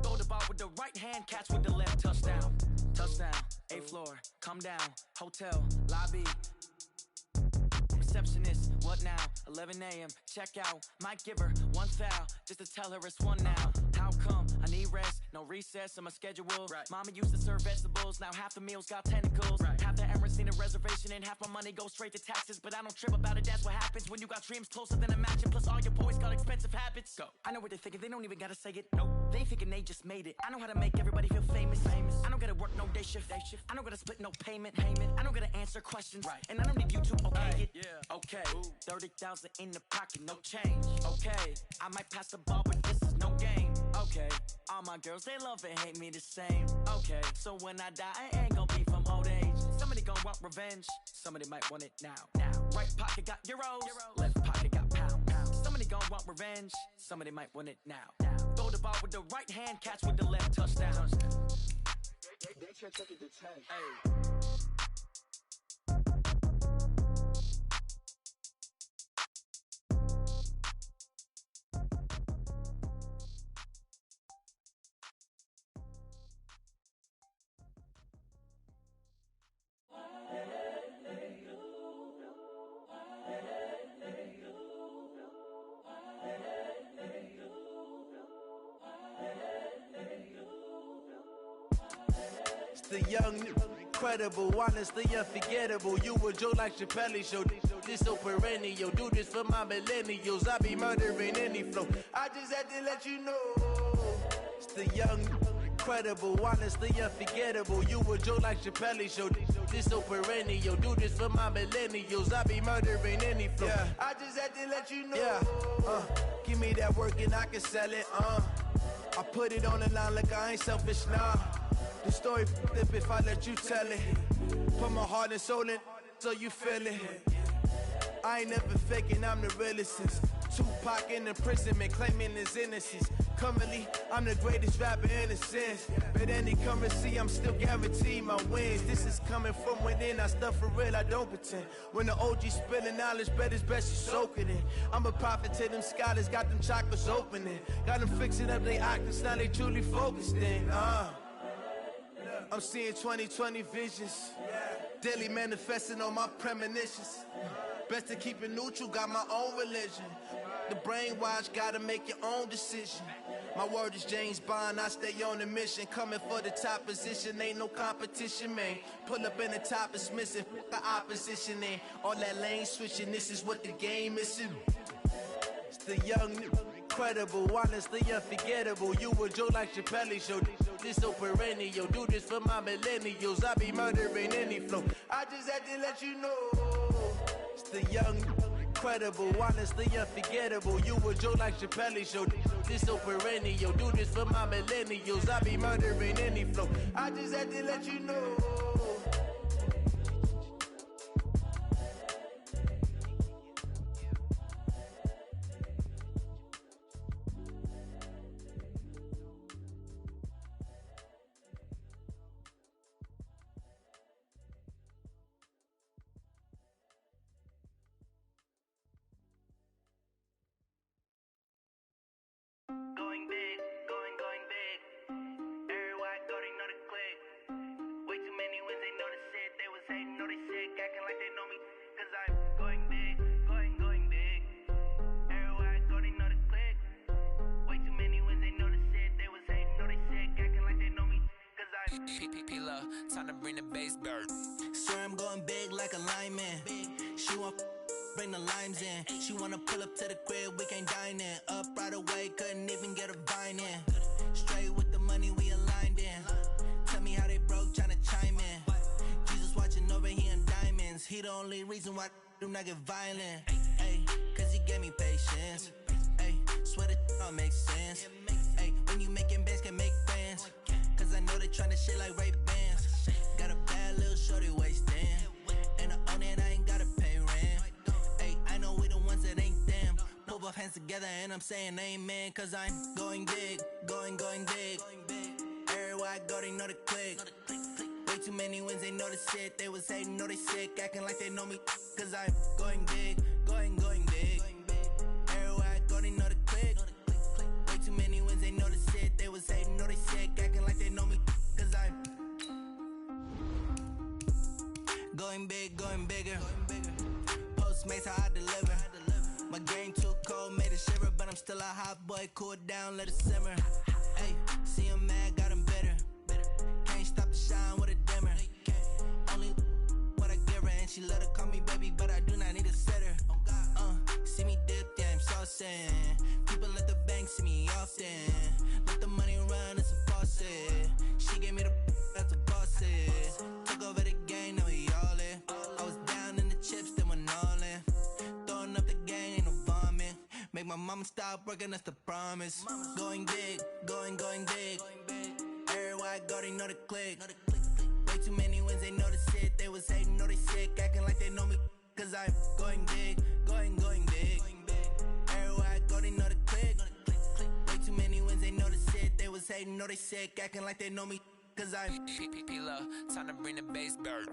Throw the ball with the right hand, catch with the left, touchdown. Touchdown, 8th floor, come down, hotel, lobby. Receptionist, what now? 11 a.m., check out. Might give her one foul, just to tell her it's one now. How come? I need rest, no recess on my schedule. Mama used to serve vegetables, now half the meals got tentacles. Half the errands need a reservation and half my money goes straight to taxes. But I don't trip about it, that's what happens when you got dreams closer than a mansion. Plus all your boys got expensive habits. Go. I know what they're thinking, they don't even gotta say it. Nope. They thinking they just made it. I know how to make everybody feel famous. I don't gotta work no day shift. I don't gotta split no payment. I don't gotta answer questions. And I don't need you to okay it. Okay, 30,000 in the pocket, no change. Okay, I might pass the ball, but this is no game. Okay, all my girls, they love and hate me the same. Okay, so when I die, I ain't gon' be from old age. Somebody gon' want revenge, somebody might want it now. Right pocket got euros, left pocket got pound. Somebody gon' want revenge, somebody might want it now. Throw the ball with the right hand, catch with the left, touchdown. They check it to 10. Hey. The young, incredible, honestly unforgettable. You a joke like Chappelle Show. This so perennial. Do this for my millennials. I be murdering any flow. I just had to let you know. It's the young, incredible, honestly unforgettable. You a joke like Chappelle Show. This so perennial. Do this for my millennials. I be murdering any flow. Yeah. I just had to let you know. Yeah. Give me that work and I can sell it. I put it on the line like I ain't selfish, nah. The story flip if I let you tell it. Put my heart and soul in so you feel it. I ain't never faking, I'm the realest since Tupac in imprisonment, claiming his innocence. Currently, I'm the greatest rapper in a sense. But any currency, I'm still guaranteed my wins. This is coming from within, I stuff for real, I don't pretend. When the OG spilling knowledge, bet it's best you soak it in. I'm a prophet to them scholars, got them chakras opening. Got them fixing up they octaves, now they truly focused in. I'm seeing 2020 visions, daily manifesting on my premonitions. Best to keep it neutral, got my own religion. The brainwash, gotta make your own decision. My word is James Bond, I stay on the mission. Coming for the top position, ain't no competition, man. Pull up in the top, it's missing, the opposition ain't. All that lane switching, this is what the game is. It's the young, incredible, honestly unforgettable. You a joke like Chappelle Show. This so perennial. Do this for my millennials. I be murdering any flow. I just had to let you know. It's the young, incredible, honestly unforgettable. You a joke like Chappelle Show. This so perennial. Do this for my millennials. I be murdering any flow. I just had to let you know. Going big, going big. Everywhere I go, they know the click. Way too many wins, they know the shit. They was hating, know they sick, acting like they know me. Cause I'm going big, going big. Everywhere I go, they know the click. Way too many wins, they know the shit. They was hating, know they sick, acting like they know me. Cause I'm P-P-P-Love, time to bring the bass bird. Swear I'm going big like a lineman. She want bring the limes in. She wanna pull up to the crib, we can't dine in. Up right away, couldn't even get a vine in. Straight with the money, we aligned in. Tell me how they broke, tryna chime in. Jesus watching over, he in diamonds. He the only reason why I do not get violent. Ay, cause he gave me patience. Ay, swear that all makes sense. Ay, when you making bands, can make friends. Cause I know they tryna shit like Ray-Bans. Got a bad little shorty wasting. And I own it, I ain't gotta pay rent. I know we the ones that ain't them. Pull both hands together and I'm saying amen. Cause I'm going big, going big. Everywhere I go, they know the click. Way too many wins, they know the shit. They was hating, know they sick, acting like they know me. Cause I'm going big, going big. Everywhere I go, they know the click. Way too many wins, they know the shit. They was hating, know they sick, acting like they know me. Cause I'm going big, going bigger. Postmates how I deliver. My game too cold, made it shiver, but I'm still a hot boy. Cool it down, let it simmer. Hey, see him mad, got him bitter. Can't stop the shine with a dimmer. Only what I give her, and she let her call me baby, but I do not need a sitter. See me dip, yeah, I'm saucing. People at the bank see me often. Let the money run, it's a faucet. She gave me the that's a boss it. Took over the game, now we all in. I was down in the chips, then went all in. Throwing up the gang, ain't no vomit. Make my mama stop working, that's the promise. Going big, going big. Everywhere I go, they know the click. Way too many wins, they know the shit. They was hating, know they sick, acting like they know me. Cause I'm going big, going big. Everywhere I go, they know the click. Way too many wins, they know the shit. They was hating, know they sick, acting like they know me. Cause I'm P-P-P-Love, time to bring the bass bird.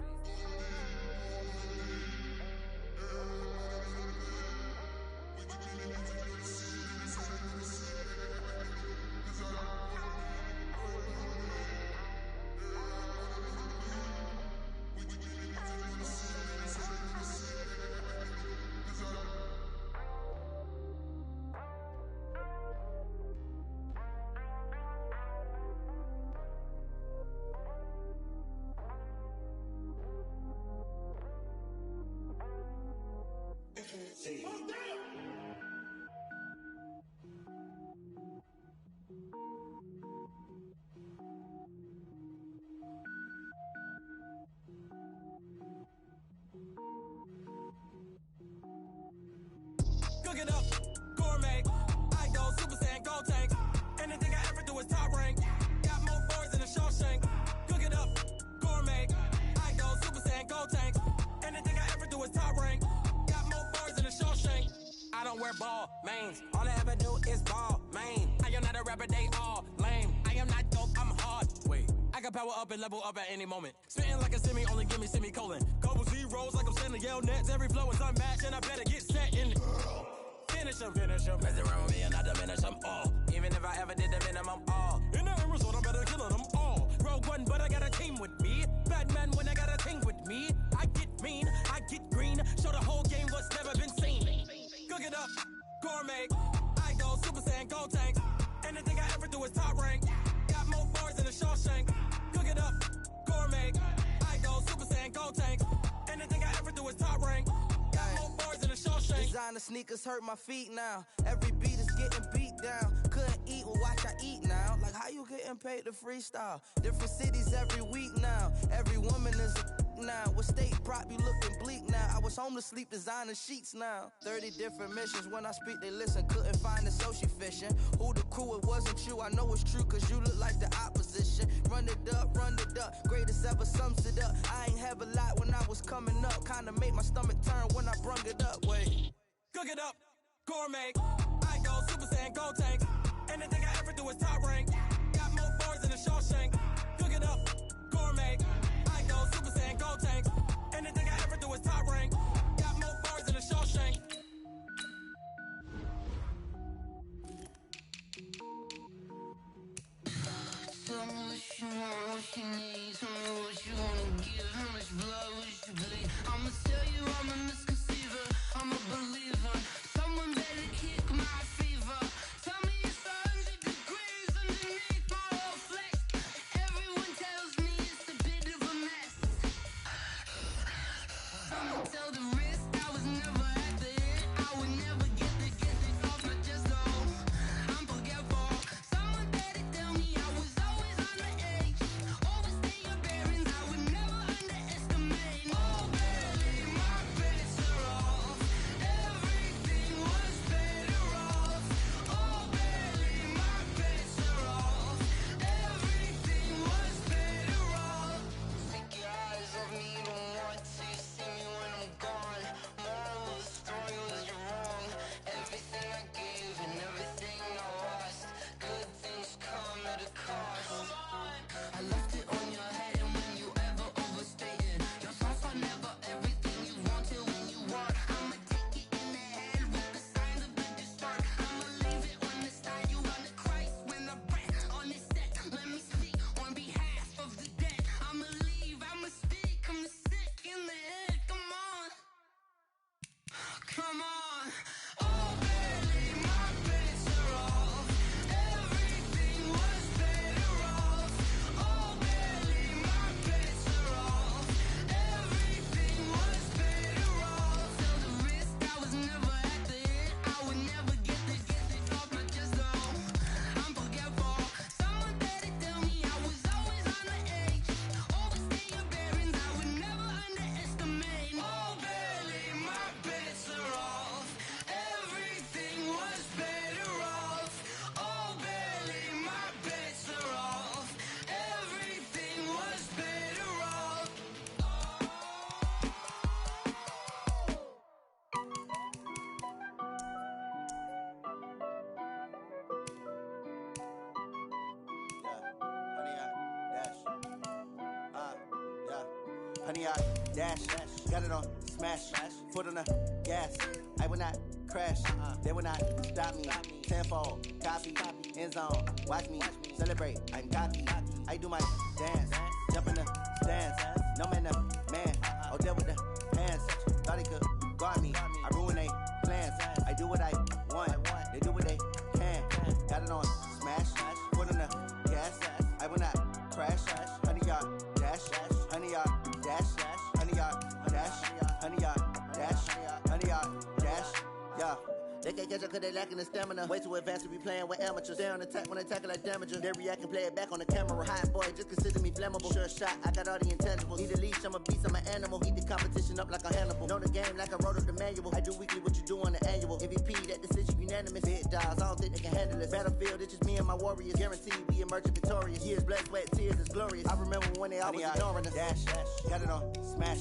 Cook it up, gourmet. I go Super Saiyan, gold tank. Anything I ever do is top rank. Got more boys than a Shawshank. Cook it up, gourmet. I go Super Saiyan, gold tank. Anything I ever do is top rank. Got more boys than a Shawshank. I don't wear ball mains. All I ever do is ball main. I am not a rapper, they all lame. I am not dope, I'm hard. Wait, I can power up and level up at any moment. Spitting like a semi, only give me semicolon. Couple zeros like I'm sending yell nets. Every flow is unmatched and I better get set in. Finish them. Mess around with me and I diminish them all. Even if I ever did the minimum all. In the end result, I'm better killing them all. Rogue One, but I got a team with me. Batman when I got a team with me. I get mean, I get green. Show the whole game what's never been seen. Cook it up, gourmet. I go Super Saiyan, gold tank. Anything I ever do is top rank. Got more bars than a Shawshank. Cook it up, gourmet. I go Super Saiyan, gold tank. Anything I ever do is top rank. Got more bars than a Shawshank. Designer sneakers hurt my feet now. Every beat is getting beat down. Couldn't eat, well watch I eat now. Like how you getting paid to freestyle? Different cities every week now. Every woman is a now. What state prop you looking bleak now? I was home to sleep designer sheets now. 30 different missions. When I speak they listen. Couldn't find it so she fishing. Who the crew? It wasn't you. I know it's true cause you look like the opposition. Run it up. Greatest ever sums it up. I ain't have a lot when I was coming up. Kinda made my stomach turn when I brung it up. Wait. Cook it up, gourmet. I go Super Saiyan, gold tank. Anything I ever do is top rank. Got more bars than a Shawshank. Cook it up, gourmet. I go Super Saiyan, gold tank. Anything I ever do is top rank. Got more bars than a Shawshank. Tell me what you want, what you need. Tell me what you wanna give. How much blood would you bleed? I'ma tell you I'm a misconceiver. I'm a believer. Someone better kick my fever. Tell me it's 100 degrees underneath my whole flesh. Everyone tells me it's a bit of a mess. I'ma tell the risk I was never at the end. I would never get it off my chest though. I'm forgetful. Someone better tell me I was always on the edge. Overstay your bearings, I would never underestimate. Oh baby, my bets are off. Everything was better off. Oh baby, my bets are off. Everything was better off. Take your eyes off me, you don't want to see me when I'm gone. Moral of the story was you're wrong. Everything I gave and everything I lost. Good things come at a cost. I left it on your head and when you ever overstated. Your thoughts are never everything you wanted when you want. I'ma take it in the head with the signs of the distort. I'ma leave it on the side. You run the Christ when I breath on this set. Let me speak on behalf of the dead. I'ma leave, I'ma speak. I'm sick in the head. Come on. Come on. Oh baby, my bets are off. Everything was better off. Oh baby, my bets are off. Everything was better off. Tell the risk I was never at the end. I would never get it off my chest though. I'm forgetful. Someone better tell me I was always on the edge. Overstay your bearings, I would never underestimate. Oh baby, my bets are off. Everything was better off. Oh baby, my bets are off. Everything was better off. Honey, I dash, got it on smash, foot on the gas. I will not crash, they will not stop me. Tenfold, copy, end zone, watch me celebrate. I'm cocky, I do my dance, jump in the stands. No man, man, oh there with the hands. Thought he could guard me, I ruin they plans. I do what I want, they do what they can. Got it on smash, foot on the gas. I will not crash, honey, y'all dash, honey, y'all dash, honey, y'all dash, honey, y'all dash, honey, y'all dash, yeah. They can't catch up cause they lacking the stamina. Way too advanced to be playing with amateurs. Stay on attack when they tackle like damages. They react and play it back on the camera. Hot boy, just consider me flammable. Sure shot, I got all the intangibles. Need a leash, I'm a beast, I'm an animal. Eat the competition up like a Hannibal. Know the game like I wrote up the manual. I do weekly what you do on the annual. MVP, randomest. Big dogs, I don't think they can handle it. Battlefield, it's just me and my warriors. Guaranteed we emerging victorious. Years, blood, sweat, tears is glorious. I remember when they always ignoring us. Dash, got it on, smash,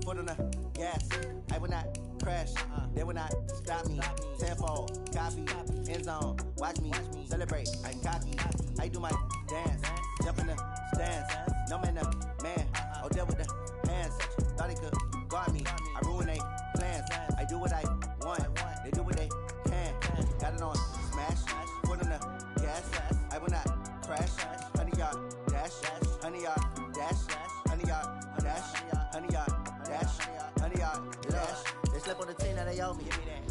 foot on the gas. I will not crash, they will not stop me. Tenfold, copy, end zone, watch me celebrate. I'm cocky, I do my dance, jump in the stands. No man, man, oh there with the hands. Thought he could guard me, I ruin they plans. I do what I want, they do what they can. Got it on, smash, foot on the gas. I will not crash, 100-yard dash, 100-yard dash, 100-yard dash, 100-yard dash, 100-yard dash. They slip on the team that they owe me.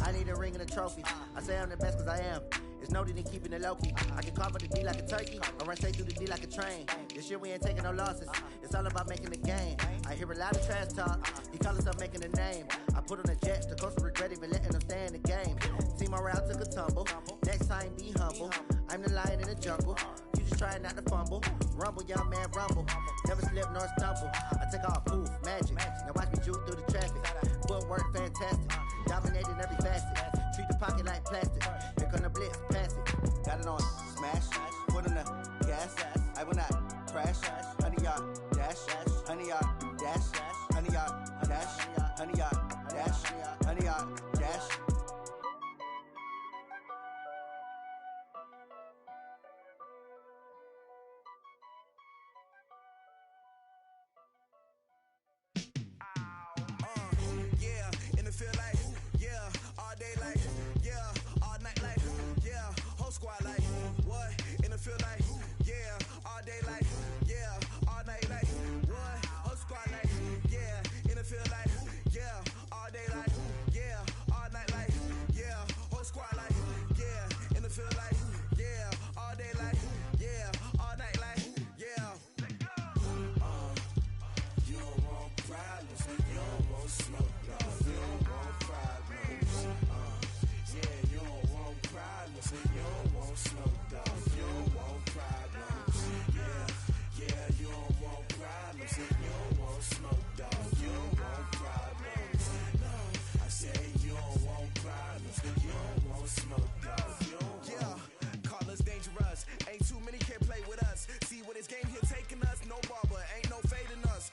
I need a ring and a trophy. I say I'm the best cause I am. It's noted in keeping it low-key. I can carve up the D like a turkey, or run straight through the D like a train. This year we ain't taking no losses. It's all about making the game. I hear a lot of trash talk. He call himself making a name. I put on the Jets. The coach regret even letting them stay in the game. Team morale took a tumble. Next time be humble. I'm the lion in the jungle. You just trying not to fumble. Rumble, young man, rumble. Never slip nor stumble. I take off, poof, magic. Now watch me juke through the traffic. Footwork fantastic. Dominating every facet. Treat the pocket like plastic. Here come the blitz, pass it. Got it on, smash. Put on the gas. I will not crash. 100-yard dash. 100-yard dash. 100-yard dash. 100-yard dash. 100-yard dash. Yeah, in the field like, yeah, all day like, yeah, all night like, yeah, whole squad like, what? In the field like, yeah, all day like, yeah, all night like, what? Whole squad like, yeah, in the field like, yeah, all day like, yeah, all night like, yeah, whole squad like, yeah, in the field like, yeah, all day like, yeah, all night like, yeah. You don't want problems, you don't want smoke, you don't want problems. Yeah, you don't want problems, you don't want smoke, you don't want problems. Yeah, you don't want problems, you don't want smoke, you don't want problems. No, I say you don't want problems, you don't want smoke, you don't want. Yeah, call us dangerous, ain't too many can play with us. See what this game here taking us, no barber, ain't no fading us.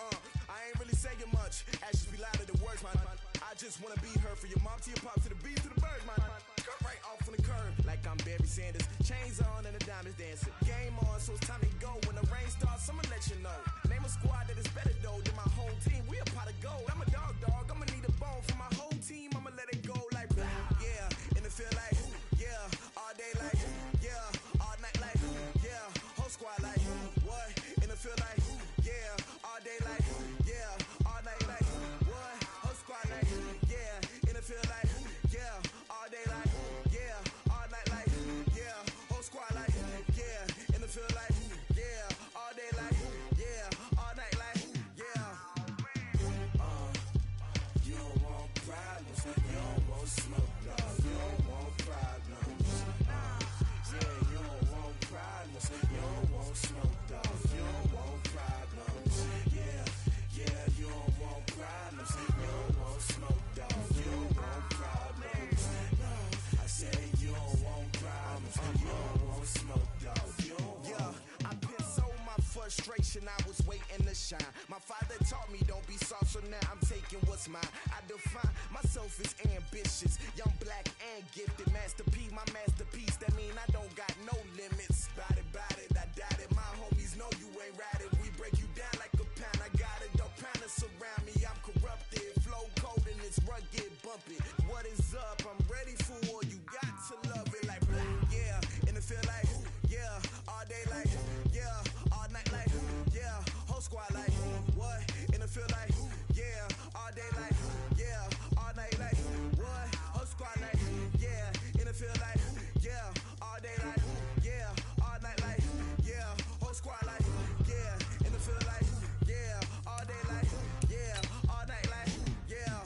I ain't really saying much, actions be louder than words, man. I just wanna be heard from your mom to your pop to the beat to the birds, man. Cut right off on the curb, like I'm Barry Sanders. Chains on and the diamonds dancing. Game on, so it's time to go. When the rain starts, I'ma let you know. Name a squad that is better though than my whole team. We a pot of gold. I'm a dog, I'ma need a bone for my whole team. I'ma let it go like, yeah, in the field like, yeah, all day like, yeah, all night like, yeah, whole squad like, what? In the field like, yeah, all day like, yeah, all night like, what? Whole squad like, yeah, in the field like, yeah, all day like, yeah, all night like, yeah, whole squad like, yeah, in the field like, yeah, all day like, yeah, all night like, yeah. You don't want problems, you don't want smoke, you don't want problems. Yeah, you don't want problems, you don't want smoke, you don't want problems. Yeah, you don't want problems, you don't want smoke, you don't want problems. No, I say you don't want problems, you don't want smoke, you don't want. Yeah, I've been so my frustration, I was waiting to shine. My father taught me don't be soft, so now I'm taking what's mine. I define myself as ambitious, young, black, and gifted. Master P, my masterpiece, that mean I don't got no limits. Bout it, I doubt it. My homies know you ain't ratted. We break you down like a pound. I got it, don't pound us around me. I'm corrupted, flow cold and it's rugged, bumpy. What is up? I'm ready for war. You got to love it like black. Yeah, in the field like, yeah, all day like, yeah, all night like, yeah, whole squad like, what? In the field like, yeah, all day like, yeah, all night like, what? Whole squad like, yeah, in the field like, yeah, all day like, yeah, all night like, yeah, whole squad like, yeah, in the field like, yeah, all day like, yeah, all night like, yeah.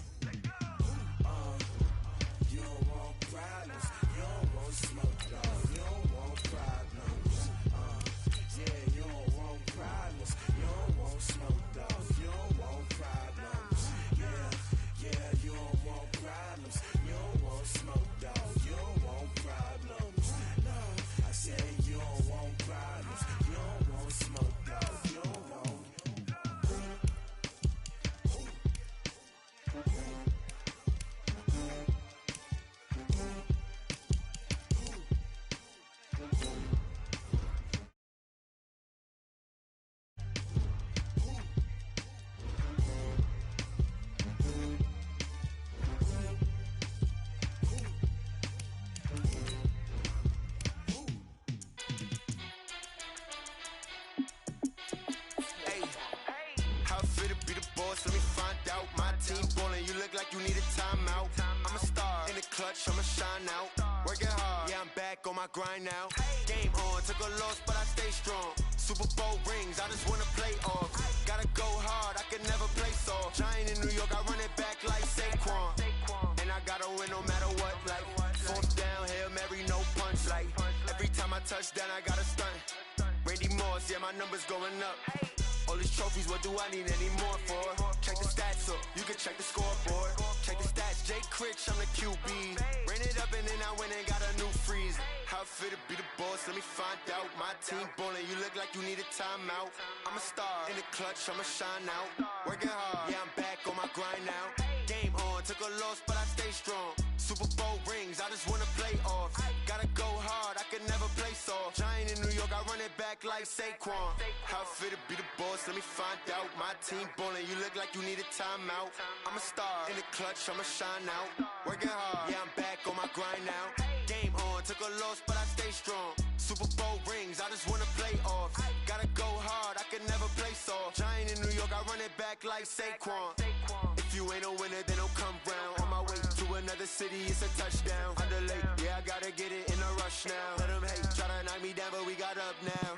boss, let me find out. My team ballin', you look like you need a timeout. I'm a star, in the clutch, I'ma shine out. Working hard, yeah, I'm back on my grind now. Game on, took a loss, but I stay strong. Super Bowl rings, I just wanna play off. Gotta go hard, I can never play soft. Giant in New York, I run it back like Saquon. And I gotta win no matter what, like fourth down, Hail Mary, no punch. Like every time I touch down, I gotta stunt. Randy Moss, yeah, my numbers going up. All these trophies, what do I need any more for? Check the stats up, you can check the scoreboard. Check the stats, Jay Critch, I'm the QB. Ran it up and then I went and got a new freeze. How it feel to be the boss, let me find out. My team ballin', you look like you need a timeout. I'm a star, in the clutch, I'ma shine out. Working hard, yeah, I'm back on my grind now. Game on, took a loss, but I stay strong. Super Bowl rings, I just wanna play off. Gotta go hard, I can never play soft. Giant in New York, I run it back like Saquon. How it feel to be the boss, let me find out. My team ballin', you look like you need a timeout. I'm a star, in the clutch, I'ma shine out. Working hard, yeah, I'm back on my grind now. Game on, took a loss, but I stay strong. Super Bowl rings, I just wanna play off. Gotta go hard, I can never play soft. Giant in New York, I run it back like Saquon. If you ain't a winner, then don't come round. On my way to another city, it's a touchdown. Underlay, yeah, I gotta get it in a rush now. Let them hate, try to knock me down, but we got up now.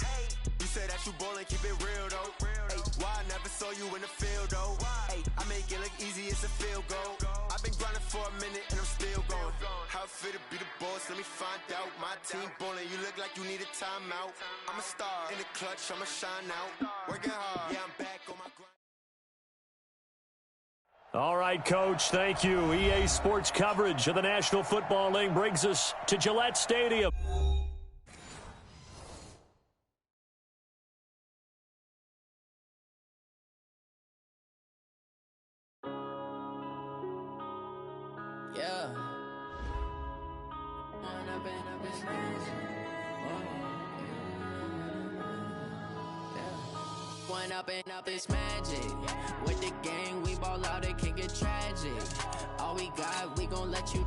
You say that you ballin', keep it real though. Hey, why I never saw you in the field though? Hey, I make it look easy, it's a field goal. I've been grinding for a minute and I'm still going. How it feel to be the boss, let me find out. My team ballin', you look like you need a timeout. I'm a star, in the clutch, I'ma shine out. Working hard, yeah, I'm back on my grind. All right, Coach, thank you. EA Sports coverage of the National Football League brings us to Gillette Stadium. Yeah. One up and up is magic. With the gang, we ball out, it can get tragic. All we got, we gon' let you